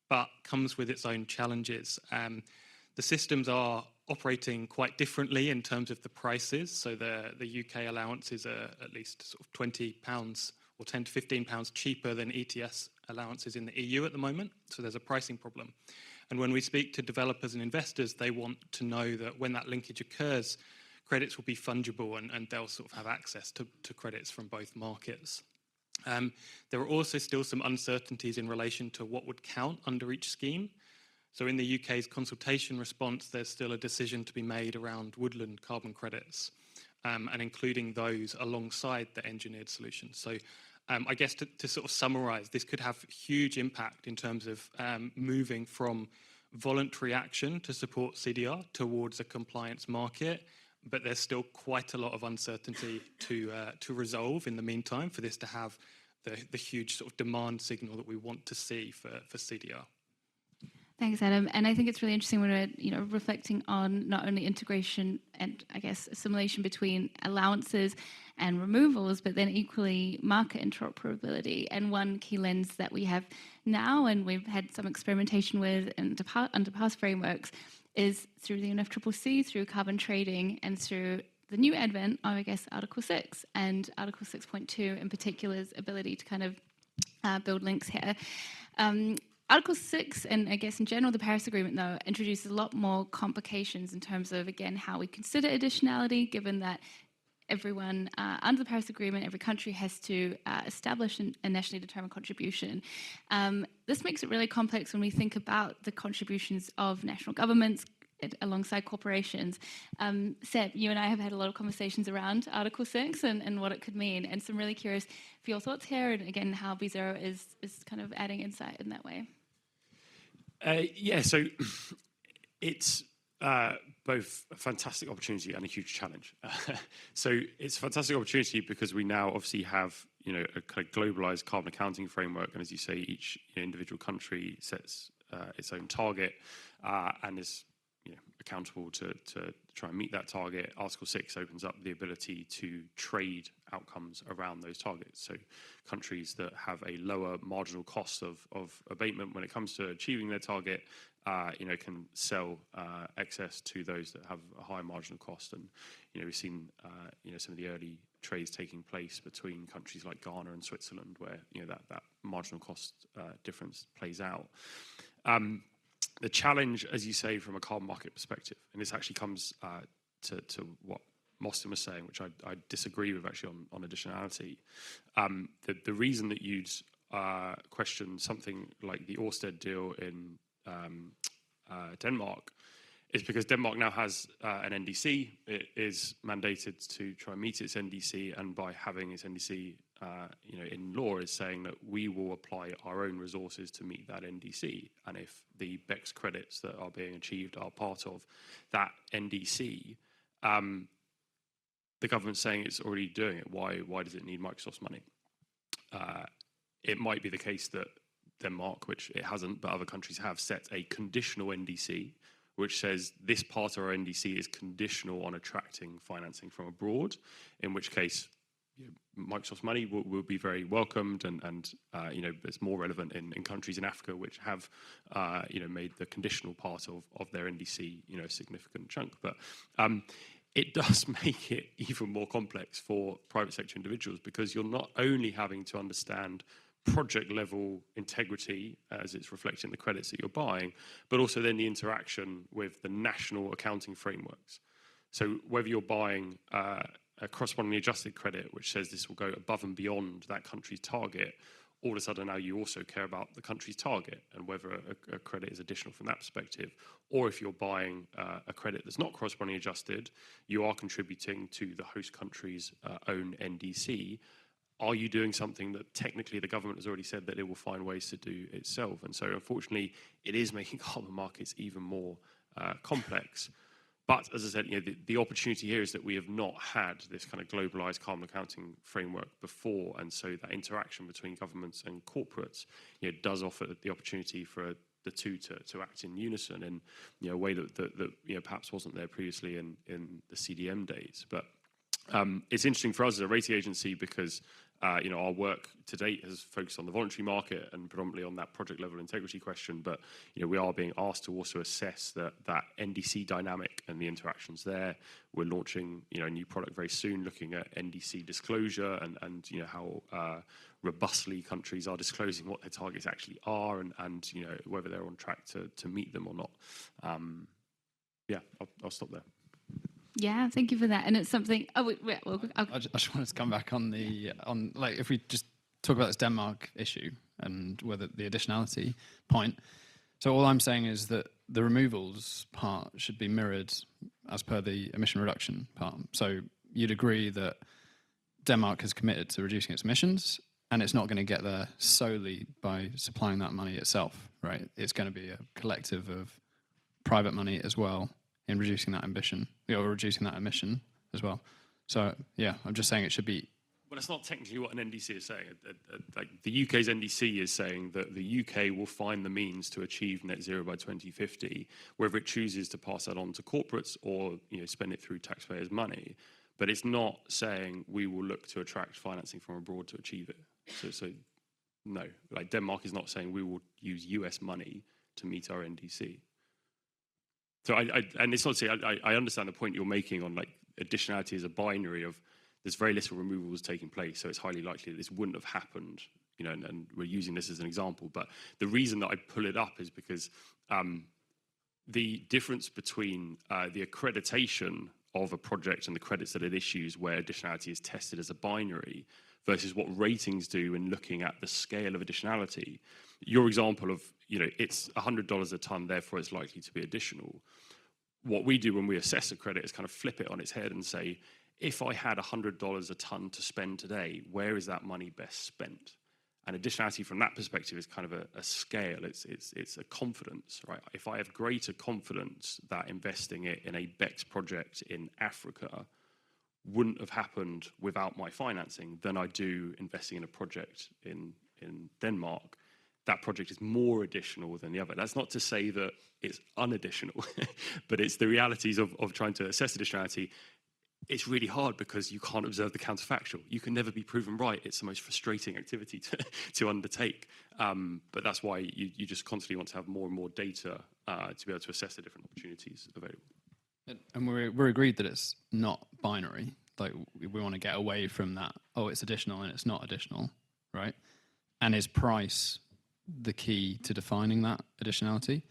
but comes with its own challenges. The systems are operating quite differently in terms of the prices. So the UK allowances are at least sort of £20 or £10 to £15 cheaper than ETS allowances in the EU at the moment. So there's a pricing problem. And when we speak to developers and investors, they want to know that when that linkage occurs, credits will be fungible and they'll sort of have access to credits from both markets. There are also still some uncertainties in relation to what would count under each scheme. So in the UK's consultation response, there's still a decision to be made around woodland carbon credits, and including those alongside the engineered solutions. So I guess to sort of summarize, this could have huge impact in terms of moving from voluntary action to support CDR towards a compliance market, but there's still quite a lot of uncertainty to resolve in the meantime for this to have the huge sort of demand signal that we want to see for CDR. Thanks, Adam. And I think it's really interesting when we're reflecting on not only integration and, I guess, assimilation between allowances and removals, but then equally market interoperability. And one key lens that we have now, and we've had some experimentation with under past frameworks, is through the UNFCCC, through carbon trading, and through the new advent of, I guess, Article 6 and Article 6.2 in particular's ability to kind of build links here. Article 6, and I guess in general the Paris Agreement, though, introduces a lot more complications in terms of, again, how we consider additionality, given that everyone under the Paris Agreement, every country has to establish a nationally determined contribution. This makes it really complex when we think about the contributions of national governments alongside corporations. Seb, you and I have had a lot of conversations around Article 6 and what it could mean, and so I'm really curious for your thoughts here, and again, how B0 is kind of adding insight in that way. Yeah, so it's both a fantastic opportunity and a huge challenge. So it's a fantastic opportunity because we now obviously have a kind of globalized carbon accounting framework, and as you say, each individual country sets its own target and is accountable to try and meet that target. Article 6 opens up the ability to trade outcomes around those targets. So countries that have a lower marginal cost of abatement when it comes to achieving their target, can sell excess to those that have a higher marginal cost. And we've seen some of the early trades taking place between countries like Ghana and Switzerland, where that marginal cost difference plays out. The challenge, as you say, from a carbon market perspective, and this actually comes to what Mostyn was saying, which I disagree with actually on additionality. The reason that you'd question something like the Ørsted deal in Denmark is because Denmark now has an NDC. It is mandated to try and meet its NDC, and by having its NDC in law is saying that we will apply our own resources to meet that NDC. And if the BECS credits that are being achieved are part of that NDC, the government's saying it's already doing it. Why does it need Microsoft's money? It might be the case that Denmark, which it hasn't, but other countries have, set a conditional NDC, which says this part of our NDC is conditional on attracting financing from abroad, in which case Microsoft's money will be very welcomed, and it's more relevant in countries in Africa which have made the conditional part of their NDC a significant chunk. But it does make it even more complex for private sector individuals, because you're not only having to understand project level integrity as it's reflected in the credits that you're buying, but also then the interaction with the national accounting frameworks. So whether you're buying a correspondingly adjusted credit, which says this will go above and beyond that country's target, all of a sudden now you also care about the country's target and whether a credit is additional from that perspective. Or if you're buying a credit that's not correspondingly adjusted, you are contributing to the host country's own NDC. Are you doing something that technically the government has already said that it will find ways to do itself? And so unfortunately, it is making carbon markets even more complex. But as I said, the opportunity here is that we have not had this kind of globalized carbon accounting framework before, and so that interaction between governments and corporates does offer the opportunity for the two to act in unison in a way that perhaps wasn't there previously in the CDM days. But it's interesting for us as a rating agency because our work to date has focused on the voluntary market and predominantly on that project level integrity question, but we are being asked to also assess that NDC dynamic and the interactions there. We're launching a new product very soon looking at NDC disclosure and how robustly countries are disclosing what their targets actually are and whether they're on track to meet them or not. I'll stop there. Yeah, thank you for that. And it's something. Oh, I just wanted to come back on if we just talk about this Denmark issue and whether the additionality point. So all I'm saying is that the removals part should be mirrored as per the emission reduction part. So you'd agree that Denmark has committed to reducing its emissions, and it's not going to get there solely by supplying that money itself, right? It's going to be a collective of private money as well in reducing that ambition, or reducing that emission as well. So yeah, I'm just saying it should be. Well, that's not technically what an NDC is saying. Like the UK's NDC is saying that the UK will find the means to achieve net zero by 2050, whether it chooses to pass that on to corporates or spend it through taxpayers' money. But it's not saying we will look to attract financing from abroad to achieve it. So no, like Denmark is not saying we will use US money to meet our NDC. So and it's not to say I understand the point you're making on like additionality as a binary of there's very little removals taking place, so it's highly likely that this wouldn't have happened, and we're using this as an example. But the reason that I pull it up is because the difference between the accreditation of a project and the credits that it issues where additionality is tested as a binary versus what ratings do in looking at the scale of additionality. Your example of, it's $100 a ton, therefore it's likely to be additional. What we do when we assess a credit is kind of flip it on its head and say, if I had $100 a ton to spend today, where is that money best spent? And additionality from that perspective is kind of a scale. It's a confidence, right? If I have greater confidence that investing it in a BECCS project in Africa wouldn't have happened without my financing than I do investing in a project in Denmark, that project is more additional than the other. That's not to say that it's unadditional, but it's the realities of trying to assess additionality. It's really hard because you can't observe the counterfactual. You can never be proven right. It's the most frustrating activity to undertake. But that's why you just constantly want to have more and more data to be able to assess the different opportunities available. And we're agreed that it's not binary. Like we want to get away from that. Oh, it's additional and it's not additional, right? And is price the key to defining that additionality?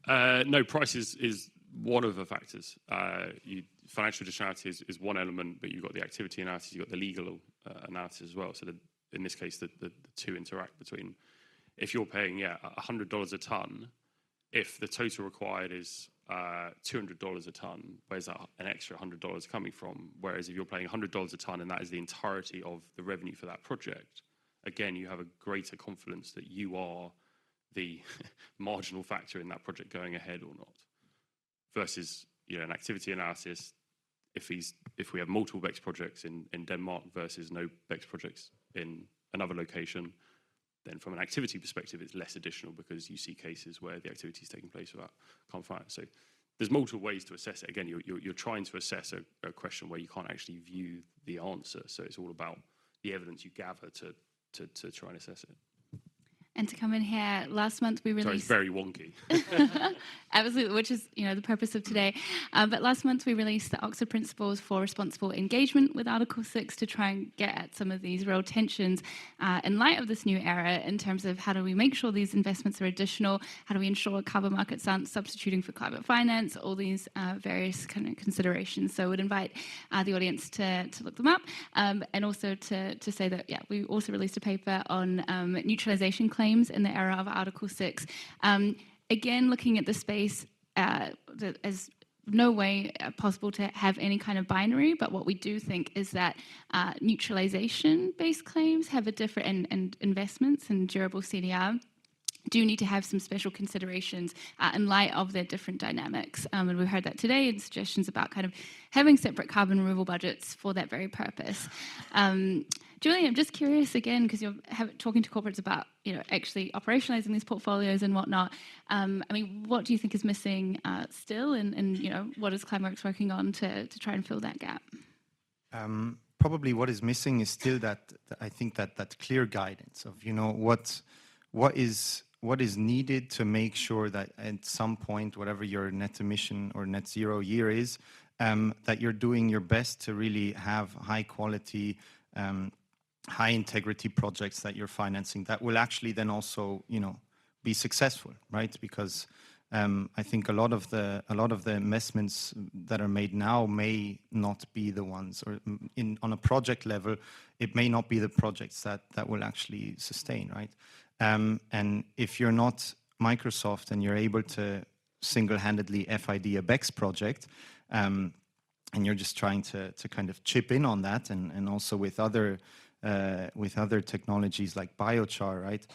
No, price is one of the factors. Financial additionality is one element, but you've got the activity analysis, you've got the legal analysis as well. So in this case, the two interact between. If you're paying $100 a ton, if the total required is $200 a ton, where's that an extra $100 coming from? Whereas if you're paying $100 a ton and that is the entirety of the revenue for that project, again, you have a greater confidence that you are the marginal factor in that project going ahead or not. Versus an activity analysis, if we have multiple BECCS projects in Denmark versus no BECCS projects in another location, then from an activity perspective, it's less additional because you see cases where the activity is taking place without carbon finance. So there's multiple ways to assess it. Again, you're trying to assess a question where you can't actually view the answer. So it's all about the evidence you gather to try and assess it. and to come in here. Last month we Sorry, it's released... very wonky. Absolutely, which is the purpose of today. But last month we released the Oxford Principles for Responsible Engagement with Article 6 to try and get at some of these real tensions in light of this new era in terms of how do we make sure these investments are additional, how do we ensure carbon markets aren't substituting for climate finance, all these various kind of considerations. So I would invite the audience to look them up, and also to say that, we also released a paper on neutralization claims in the era of Article 6. Again, looking at the space, there's no way possible to have any kind of binary, but what we do think is that neutralization-based claims have a different, and investments in durable CDR do need to have some special considerations in light of their different dynamics. And we heard that today in suggestions about kind of having separate carbon removal budgets for that very purpose. Julian, I'm just curious again, because you're talking to corporates about actually operationalizing these portfolios and whatnot. I mean, what do you think is missing still, and what is Climeworks working on to try and fill that gap? Probably what is missing is still that clear guidance of what is needed to make sure that at some point, whatever your net emission or net zero year is, that you're doing your best to really have high quality, high integrity projects that you're financing that will actually then also, be successful, right? Because I think a lot of the investments that are made now may not be the ones, or on a project level, it may not be the projects that will actually sustain, right? And if you're not Microsoft and you're able to single-handedly FID a BECCS project, and you're just trying to kind of chip in on that, and also with other technologies like biochar, right?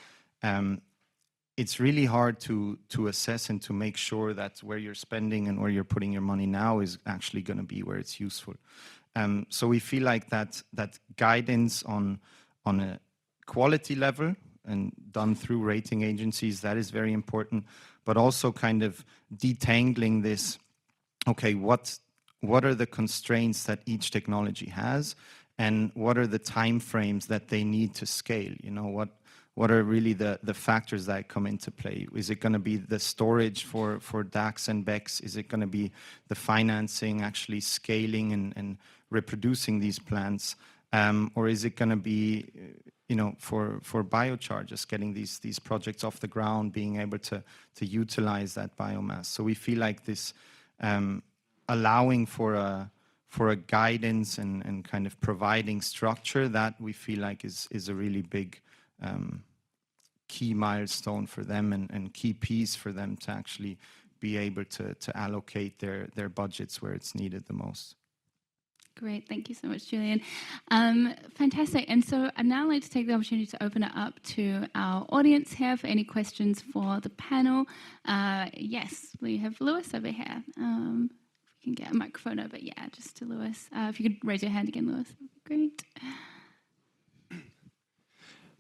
It's really hard to assess and to make sure that where you're spending and where you're putting your money now is actually going to be where it's useful. So we feel like that guidance on a quality level and done through rating agencies, that is very important, but also kind of detangling this, okay, what are the constraints that each technology has, and what are the time frames that they need to scale? What are really the factors that come into play? Is it going to be the storage for DACs and BECCS? Is it going to be the financing, actually scaling and reproducing these plants? Or is it going to be, for biochar, just getting these projects off the ground, being able to utilize that biomass? So we feel like this allowing for a guidance and kind of providing structure, that we feel like is a really big key milestone for them, and key piece for them to actually be able to allocate their budgets where it's needed the most. Great, thank you so much, Julian. Fantastic. And so I'd now like to take the opportunity to open it up to our audience here for any questions for the panel. Yes, we have Lewis over here. If we can get a microphone over, just to Lewis. If you could raise your hand again, Lewis, that would be great.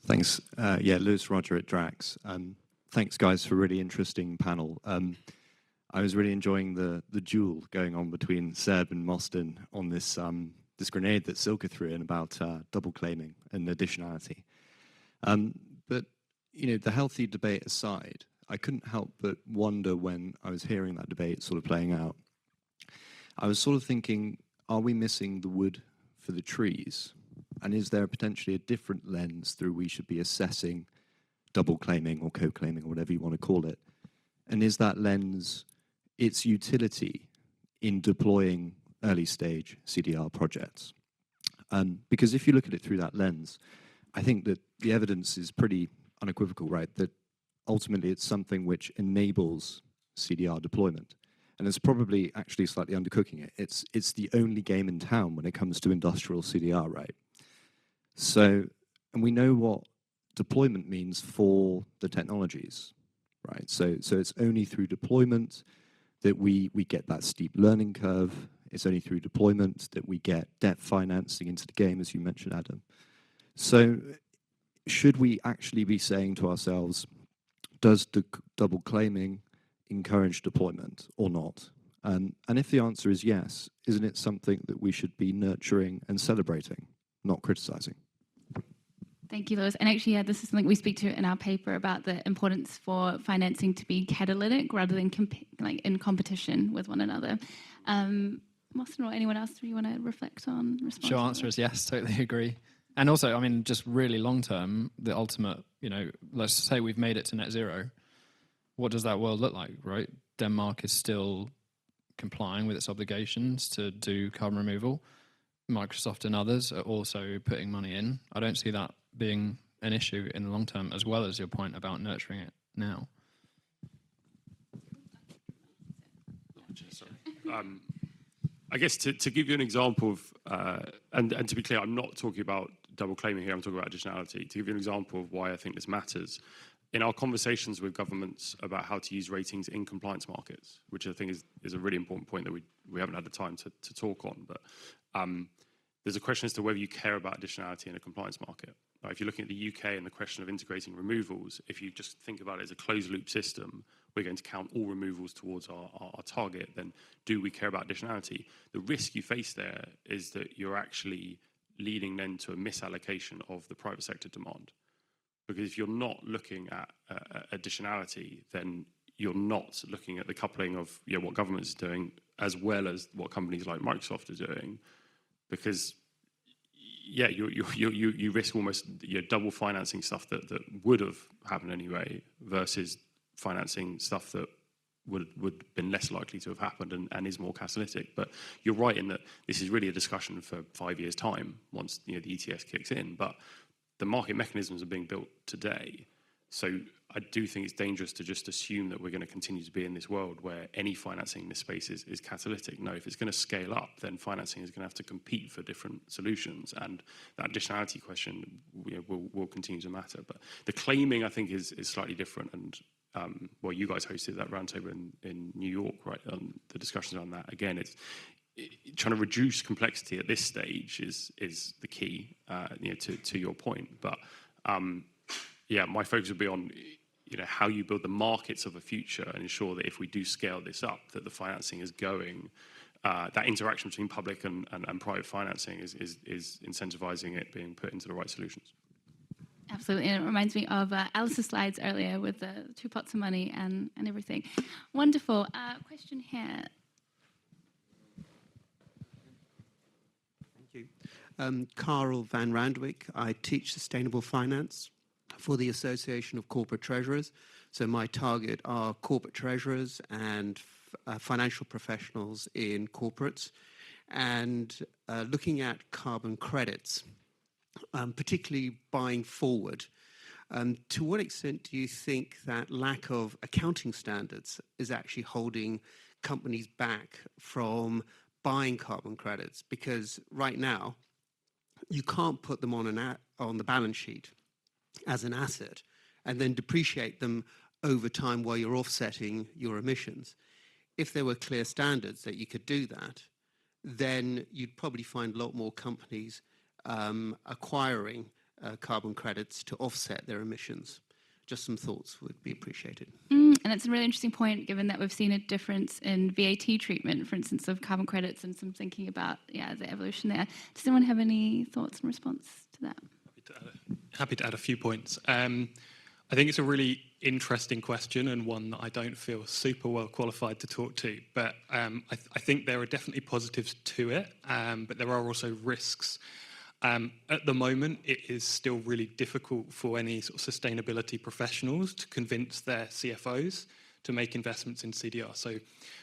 Thanks. Lewis Roger at Drax. Thanks, guys, for a really interesting panel. I was really enjoying the duel going on between Seb and Mostyn on this grenade that Silke threw in about double claiming and additionality. But the healthy debate aside, I couldn't help but wonder when I was hearing that debate sort of playing out. I was sort of thinking, are we missing the wood for the trees? And is there potentially a different lens through we should be assessing double claiming or co-claiming or whatever you want to call it? And is that lens its utility in deploying early stage CDR projects? Because if you look at it through that lens, I think that the evidence is pretty unequivocal, right? That ultimately it's something which enables CDR deployment. And it's probably actually slightly undercooking it. It's the only game in town when it comes to industrial CDR, right? So, and we know what deployment means for the technologies, right? So it's only through deployment that we get that steep learning curve. It's only through deployment that we get debt financing into the game, as you mentioned, Adam. So should we actually be saying to ourselves, does the double claiming encourage deployment or not? And if the answer is yes, isn't it something that we should be nurturing and celebrating, not criticizing? Thank you, Lewis. And actually, yeah, this is something we speak to in our paper about the importance for financing to be catalytic rather than like in competition with one another. Mostyn or anyone else, do you want to reflect on response? Short answer is yes, totally agree. And also, I mean, just really long term, the ultimate, let's say we've made it to net zero. What does that world look like, right? Denmark is still complying with its obligations to do carbon removal. Microsoft and others are also putting money in. I don't see that being an issue in the long term, as well as your point about nurturing it now. I guess to give you an example of, and to be clear, I'm not talking about double claiming here, I'm talking about additionality. To give you an example of why I think this matters, in our conversations with governments about how to use ratings in compliance markets, which I think is a really important point that we haven't had the time to talk on, but there's a question as to whether you care about additionality in a compliance market. If you're looking at the UK and the question of integrating removals, if you just think about it as a closed loop system, we're going to count all removals towards our target, then do we care about additionality? The risk you face there is that you're actually leading then to a misallocation of the private sector demand. Because if you're not looking at additionality, then you're not looking at the coupling of what government is doing as well as what companies like Microsoft are doing. Because you risk almost double financing stuff that would have happened anyway versus financing stuff that would have been less likely to have happened and is more catalytic. But you're right in that this is really a discussion for 5 years' time once the ETS kicks in. But the market mechanisms are being built today. So I do think it's dangerous to just assume that we're going to continue to be in this world where any financing in this space is catalytic. No, if it's going to scale up, then financing is going to have to compete for different solutions. And that additionality question will continue to matter. But the claiming, I think, is slightly different. And you guys hosted that roundtable in New York, right? The discussions around that, again, it's trying to reduce complexity at this stage is the key, to your point. But my focus would be on how you build the markets of the future and ensure that if we do scale this up, that the financing is going. That interaction between public and private financing is incentivizing it being put into the right solutions. Absolutely, and it reminds me of Alice's slides earlier with the 2 pots of money and everything. Wonderful. Question here. Karel van Randwyk. I teach sustainable finance for the Association of Corporate Treasurers. So my target are corporate treasurers and financial professionals in corporates. And looking at carbon credits, particularly buying forward, to what extent do you think that lack of accounting standards is actually holding companies back from buying carbon credits? Because right now, you can't put them on the balance sheet as an asset and then depreciate them over time while you're offsetting your emissions. If there were clear standards that you could do that, then you'd probably find a lot more companies acquiring carbon credits to offset their emissions. Just some thoughts would be appreciated. And it's a really interesting point, given that we've seen a difference in VAT treatment, for instance, of carbon credits, and some thinking about the evolution there. Does anyone have any thoughts in response to that? Happy to add a few points. I think it's a really interesting question and one that I don't feel super well qualified to talk to. But I think there are definitely positives to it, but there are also risks. At the moment, it is still really difficult for any sort of sustainability professionals to convince their CFOs to make investments in CDR. So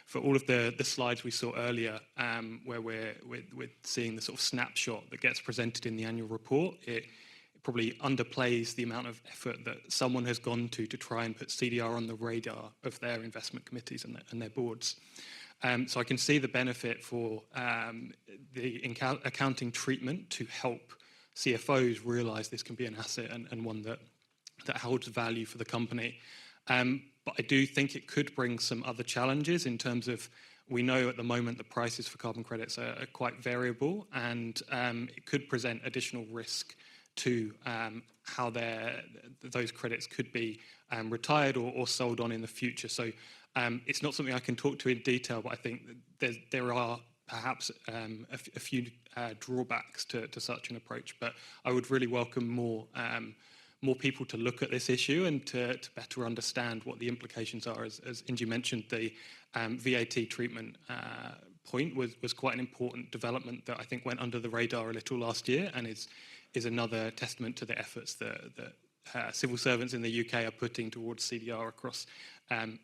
for all of the slides we saw earlier, where we're seeing the sort of snapshot that gets presented in the annual report, it probably underplays the amount of effort that someone has gone to try and put CDR on the radar of their investment committees and their boards. So I can see the benefit for the accounting treatment to help CFOs realise this can be an asset and one that holds value for the company. But I do think it could bring some other challenges in terms of, we know at the moment the prices for carbon credits are quite variable, and it could present additional risk to how those credits could be retired or sold on in the future. So it's not something I can talk to in detail, but I think there are perhaps a few drawbacks to such an approach, but I would really welcome more people to look at this issue and to better understand what the implications are. As Injy mentioned, the VAT treatment point was quite an important development that I think went under the radar a little last year, and is another testament to the efforts that civil servants in the UK are putting towards CDR across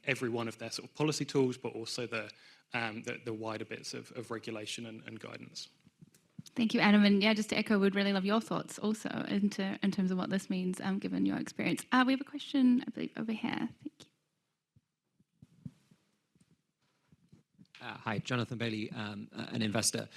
every one of their sort of policy tools, but also the wider bits of regulation and guidance. Thank you, Adam. And yeah, just to echo, we'd really love your thoughts also in terms of what this means, given your experience. We have a question, I believe, over here. Thank you. Hi, Jonathan Bailey, an investor.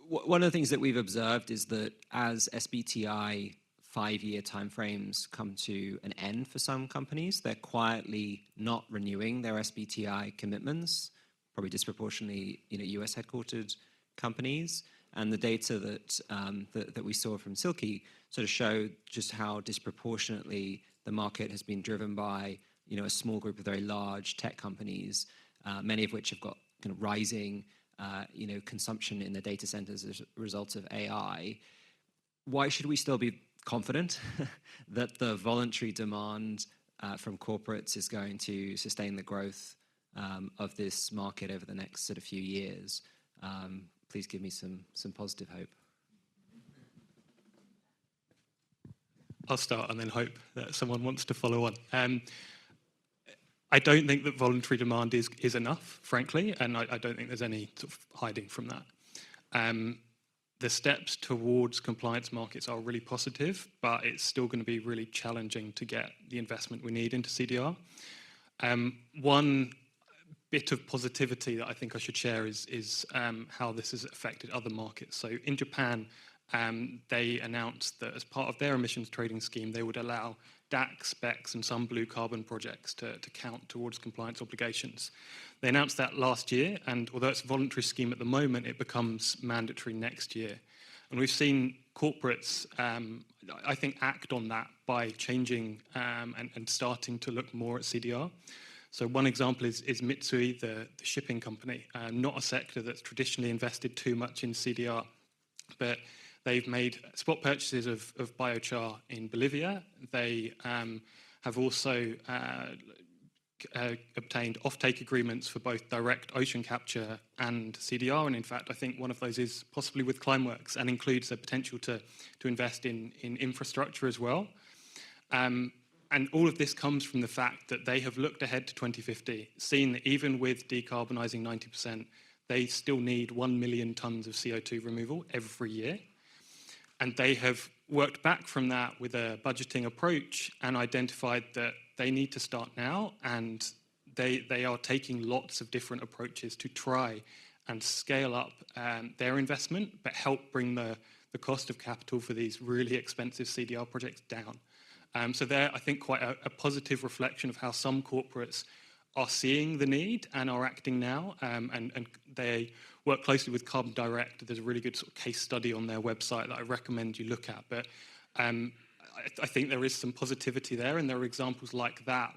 One of the things that we've observed is that as SBTI 5-year timeframes come to an end for some companies, they're quietly not renewing their SBTI commitments, probably disproportionately, US headquartered companies. And the data that we saw from Silke sort of showed just how disproportionately the market has been driven by, a small group of very large tech companies, many of which have got kind of rising, consumption in the data centers as a result of AI. Why should we still be confident that the voluntary demand from corporates is going to sustain the growth of this market over the next sort of few years? Please give me some positive hope. I'll start and then hope that someone wants to follow on. I don't think that voluntary demand is enough, frankly, and I don't think there's any sort of hiding from that. The steps towards compliance markets are really positive, but it's still going to be really challenging to get the investment we need into CDR. One bit of positivity that I think I should share is how this has affected other markets. So in Japan, they announced that as part of their emissions trading scheme, they would allow DAX, BECS, and some blue carbon projects to count towards compliance obligations. They announced that last year, and although it's a voluntary scheme at the moment, it becomes mandatory next year. And we've seen corporates, I think, act on that by changing and starting to look more at CDR. So one example is Mitsui, the shipping company, not a sector that's traditionally invested too much in CDR, but they've made spot purchases of biochar in Bolivia. They have also obtained offtake agreements for both direct ocean capture and CDR. And in fact, I think one of those is possibly with Climeworks and includes a potential to invest in infrastructure as well. And all of this comes from the fact that they have looked ahead to 2050, seen that even with decarbonising 90%, they still need 1 million tonnes of CO2 removal every year. And they have worked back from that with a budgeting approach and identified that they need to start now, and they are taking lots of different approaches to try and scale up their investment, but help bring the cost of capital for these really expensive CDR projects down. So they're, I think, quite a positive reflection of how some corporates are seeing the need and are acting now, and they work closely with Carbon Direct. There's a really good sort of case study on their website that I recommend you look at. But I think there is some positivity there, and there are examples like that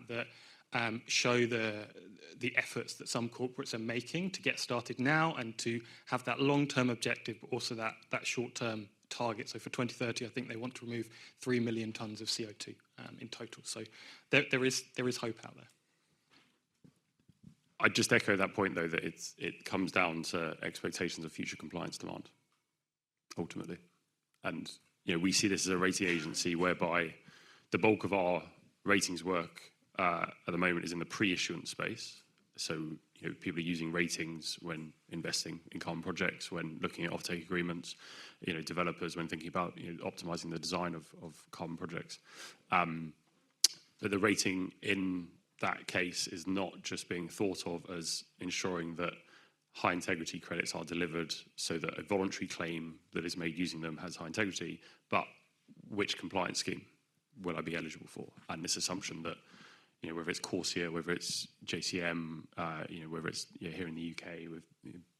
show the efforts that some corporates are making to get started now and to have that long-term objective, but also that short-term target. So for 2030, I think they want to remove 3 million tonnes of CO2 in total. So there is hope out there. I'd just echo that point, though, that it comes down to expectations of future compliance demand, ultimately. And we see this as a rating agency whereby the bulk of our ratings work at the moment is in the pre-issuance space. So people are using ratings when investing in carbon projects, when looking at offtake agreements, developers when thinking about optimizing the design of carbon projects. But the rating in that case is not just being thought of as ensuring that high integrity credits are delivered so that a voluntary claim that is made using them has high integrity, but which compliance scheme will I be eligible for? And this assumption that whether it's Corsia, whether it's JCM, whether it's here in the UK with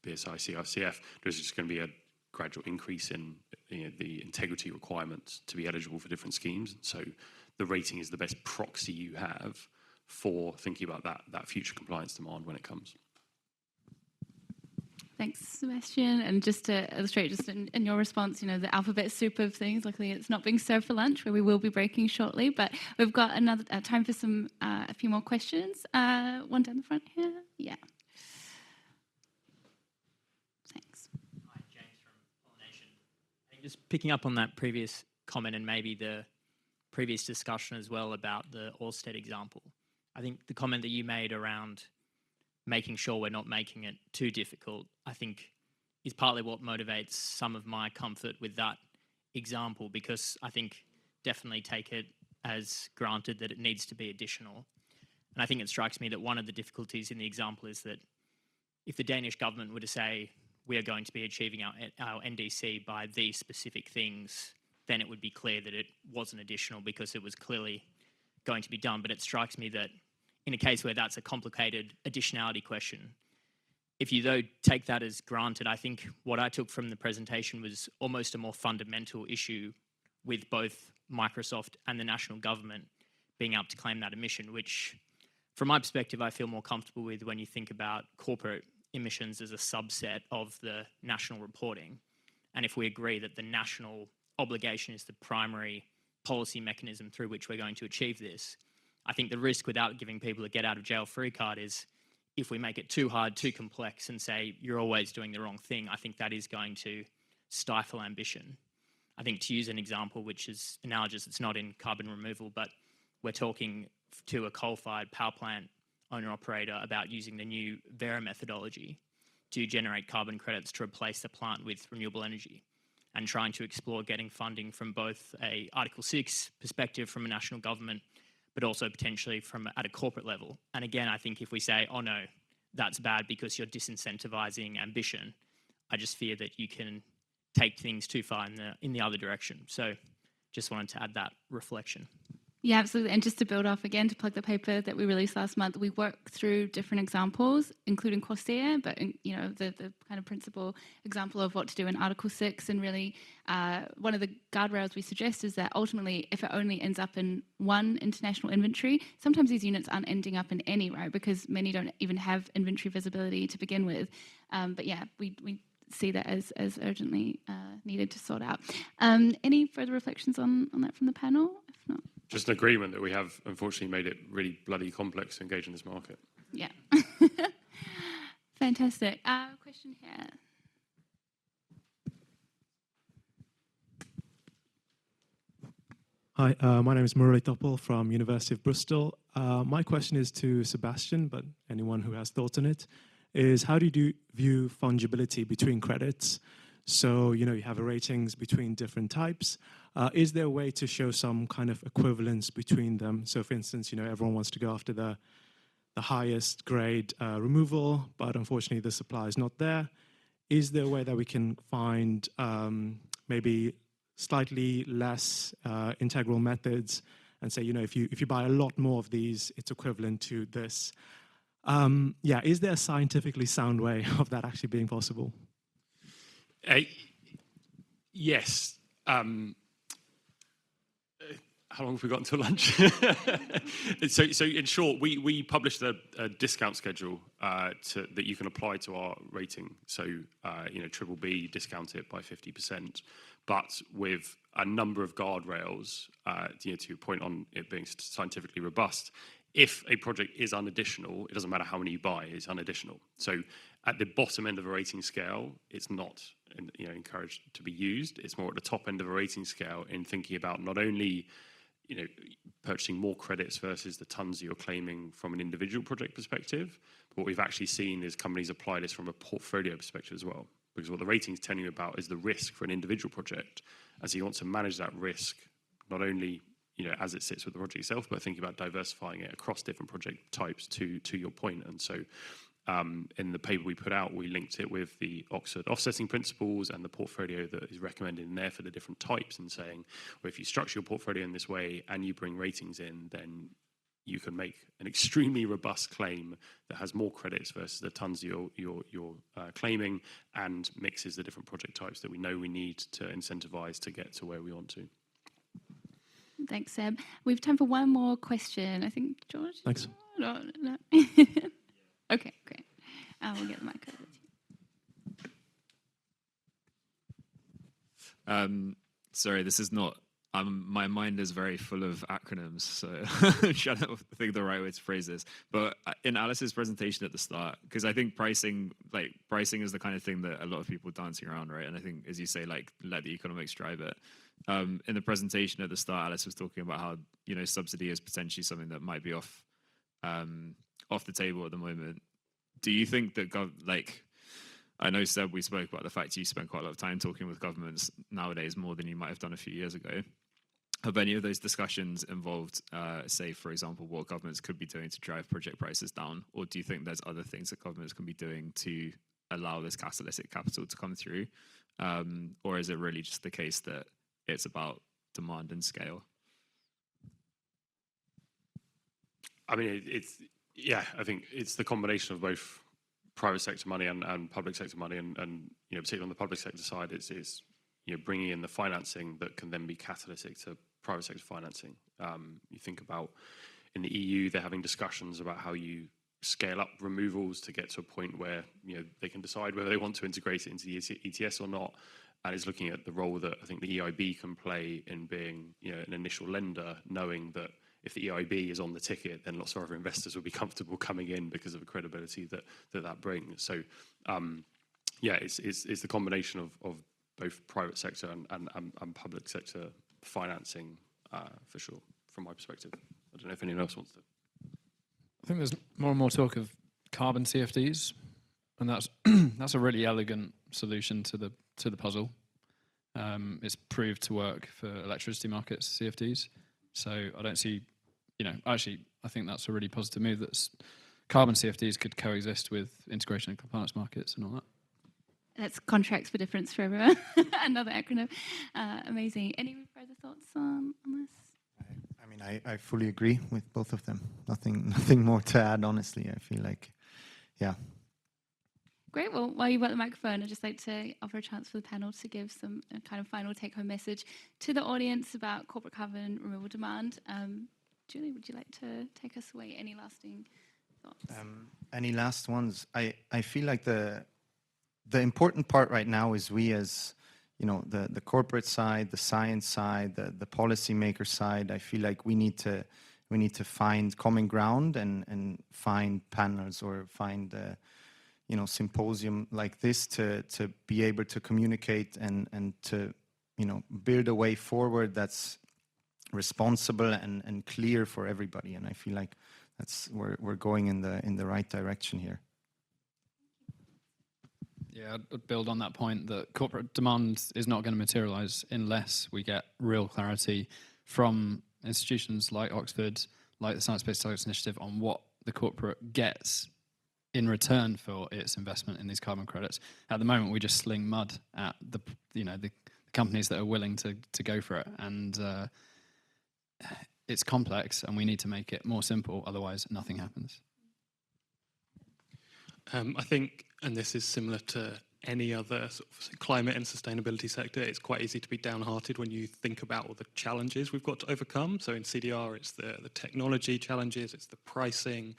BSI, CRCF, there's just going to be a gradual increase in the integrity requirements to be eligible for different schemes. So the rating is the best proxy you have for thinking about that future compliance demand when it comes. Thanks, Sebastian. And just to illustrate, just in your response, you know, the alphabet soup of things, luckily it's not being served for lunch, where we will be breaking shortly, but we've got another time for some a few more questions. One down the front here. Yeah. Thanks. Hi, James from Pollination. I think just picking up on that previous comment and maybe the previous discussion as well about the Orsted example. I think the comment that you made around making sure we're not making it too difficult, I think is partly what motivates some of my comfort with that example, because I think definitely take it as granted that it needs to be additional. And I think it strikes me that one of the difficulties in the example is that if the Danish government were to say, we are going to be achieving our NDC by these specific things, then it would be clear that it wasn't additional because it was clearly going to be done. But it strikes me that in a case where that's a complicated additionality question, if you though take that as granted, I think what I took from the presentation was almost a more fundamental issue with both Microsoft and the national government being able to claim that emission, which from my perspective, I feel more comfortable with when you think about corporate emissions as a subset of the national reporting. And if we agree that the national obligation is the primary policy mechanism through which we're going to achieve this, I think the risk without giving people a get out of jail free card is if we make it too hard, too complex and say you're always doing the wrong thing, I think that is going to stifle ambition. I think to use an example which is analogous, it's not in carbon removal, but we're talking to a coal-fired power plant owner-operator about using the new Vera methodology to generate carbon credits to replace the plant with renewable energy, and trying to explore getting funding from both a Article 6 perspective from a national government, but also potentially from at a corporate level. And again, I think if we say, oh no, that's bad because you're disincentivizing ambition, I just fear that you can take things too far in the other direction. So just wanted to add that reflection. Yeah, absolutely. And just to build off again, to plug the paper that we released last month, we worked through different examples, including Corsair, but you know, the kind of principal example of what to do in Article 6. And really, one of the guardrails we suggest is that ultimately, if it only ends up in one international inventory, sometimes these units aren't ending up in any, right? Because many don't even have inventory visibility to begin with. But yeah, we see that as urgently needed to sort out. Any further reflections on that from the panel? If not. Just an agreement that we have, unfortunately, made it really bloody complex to engage in this market. Yeah. Fantastic. Question here. Hi, my name is Murray Toppel from University of Bristol. My question is to Sebastian, but anyone who has thoughts on it, is how do you view fungibility between credits? So, you know, you have ratings between different types. Is there a way to show some kind of equivalence between them? So, for instance, you know, everyone wants to go after the highest grade removal, but unfortunately the supply is not there. Is there a way that we can find maybe slightly less integral methods and say, you know, if you buy a lot more of these, it's equivalent to this? Yeah, is there a scientifically sound way of that actually being possible? Yes. How long have we got until lunch? So in short, we published a discount schedule that you can apply to our rating. So you know, triple B, discount it by 50%, but with a number of guardrails. You know, to your point on it being scientifically robust. If a project is unadditional, it doesn't matter how many you buy; it's unadditional. So at the bottom end of a rating scale, it's not, you know, encouraged to be used. It's more at the top end of a rating scale in thinking about not only, you know, purchasing more credits versus the tons you're claiming from an individual project perspective, but what we've actually seen is companies apply this from a portfolio perspective as well. Because what the rating is telling you about is the risk for an individual project, and so you want to manage that risk not only, you know, as it sits with the project itself, but thinking about diversifying it across different project types to your point. And so in the paper we put out, we linked it with the Oxford offsetting principles and the portfolio that is recommended in there for the different types, and saying, well, if you structure your portfolio in this way and you bring ratings in, then you can make an extremely robust claim that has more credits versus the tons you're claiming, and mixes the different project types that we know we need to incentivize to get to where we want to. Thanks, Seb. We have time for one more question. I think, George? Thanks. No. Okay, great. We'll get the mic over to you. Sorry, this is not. My mind is very full of acronyms, so I'm trying to think the right way to phrase this. But in Alice's presentation at the start, because I think pricing is the kind of thing that a lot of people are dancing around, right? And I think, as you say, like, let the economics drive it. In the presentation at the start, Alice was talking about how, you know, subsidy is potentially something that might be off the table at the moment. Do you think that I know, Seb, we spoke about the fact you spend quite a lot of time talking with governments nowadays, more than you might have done a few years ago. Have any of those discussions involved, say, for example, what governments could be doing to drive project prices down? Or do you think there's other things that governments can be doing to allow this catalytic capital to come through? Or is it really just the case that it's about demand and scale? I mean, I think it's the combination of both private sector money and public sector money, and you know, particularly on the public sector side, it's you know, bringing in the financing that can then be catalytic to private sector financing. You think about in the EU, they're having discussions about how you scale up removals to get to a point where, you know, they can decide whether they want to integrate it into the ETS or not, and is looking at the role that I think the EIB can play in being, you know, an initial lender, knowing that if the EIB is on the ticket, then lots of other investors will be comfortable coming in because of the credibility that brings. So, yeah, it's the combination of both private sector and public sector financing, for sure, from my perspective. I don't know if anyone else wants to. I think there's more and more talk of carbon CFDs, and that's a really elegant solution to the puzzle. It's proved to work for electricity markets, CFDs. So I don't see, you know, actually, I think that's a really positive move. That carbon CFDs could coexist with integration and compliance markets and all that. That's contracts for difference for everyone. Another acronym. Amazing. Any further thoughts on this? I mean, I fully agree with both of them. Nothing more to add, honestly. I feel like, yeah. Great. Well, while you've got the microphone, I'd just like to offer a chance for the panel to give some kind of final take-home message to the audience about corporate carbon removal demand. Julie, would you like to take us away? Any lasting thoughts? Any last ones? I feel like the important part right now is we, as you know, the corporate side, the science side, the policymaker side. I feel like we need to find common ground and find panels or find you know, symposium like this to be able to communicate and to, you know, build a way forward that's responsible and clear for everybody. And I feel like we're going in the right direction here. Yeah, I'd build on that point that corporate demand is not going to materialize unless we get real clarity from institutions like Oxford, like the Science Based Targets Initiative, on what the corporate gets in return for its investment in these carbon credits. At the moment, we just sling mud at the companies that are willing to go for it, and it's complex, and we need to make it more simple. Otherwise, nothing happens. I think, and this is similar to any other sort of climate and sustainability sector, it's quite easy to be downhearted when you think about all the challenges we've got to overcome. So in CDR, it's the technology challenges, it's the pricing,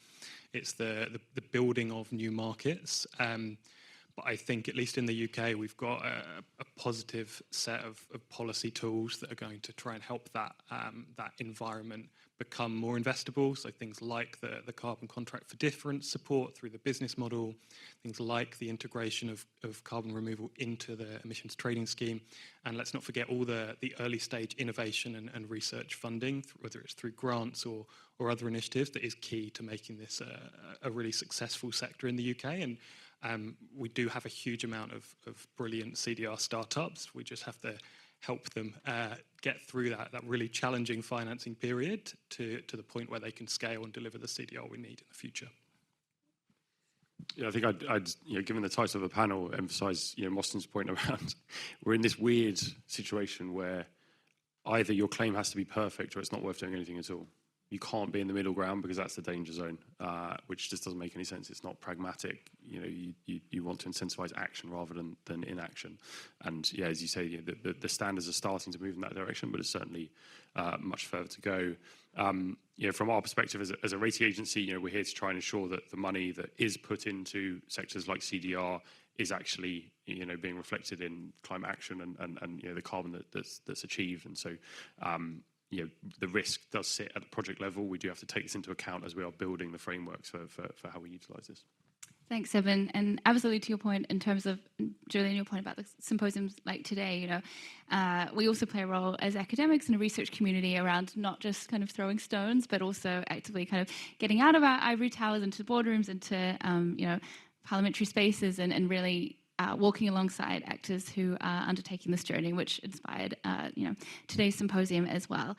it's the building of new markets. But I think, at least in the UK, we've got a positive set of policy tools that are going to try and help that environment become more investable. So things like the carbon contract for difference support through the business model, things like the integration of carbon removal into the emissions trading scheme. And let's not forget all the early stage innovation and research funding, whether it's through grants or other initiatives, that is key to making this a really successful sector in the UK. And we do have a huge amount of brilliant CDR startups. We just have to help them get through that really challenging financing period to the point where they can scale and deliver the CDR we need in the future. Yeah, I think I'd you know, given the title of the panel, emphasise, you know, Mostyn's point around we're in this weird situation where either your claim has to be perfect or it's not worth doing anything at all. You can't be in the middle ground because that's the danger zone, which just doesn't make any sense. It's not pragmatic. You know, you want to incentivize action rather than inaction. And yeah, as you say, the standards are starting to move in that direction, but it's certainly much further to go. From our perspective as a rating agency, we're here to try and ensure that the money that is put into sectors like CDR is actually, being reflected in climate action and the carbon that's achieved. And so, the risk does sit at the project level. We do have to take this into account as we are building the frameworks for how we utilise this. Thanks, Evan. And absolutely to your point in terms of, Julian, your point about the symposiums like today, we also play a role as academics in a research community around not just kind of throwing stones, but also actively kind of getting out of our ivory towers into boardrooms, into, parliamentary spaces and really walking alongside actors who are undertaking this journey, which inspired, today's symposium as well.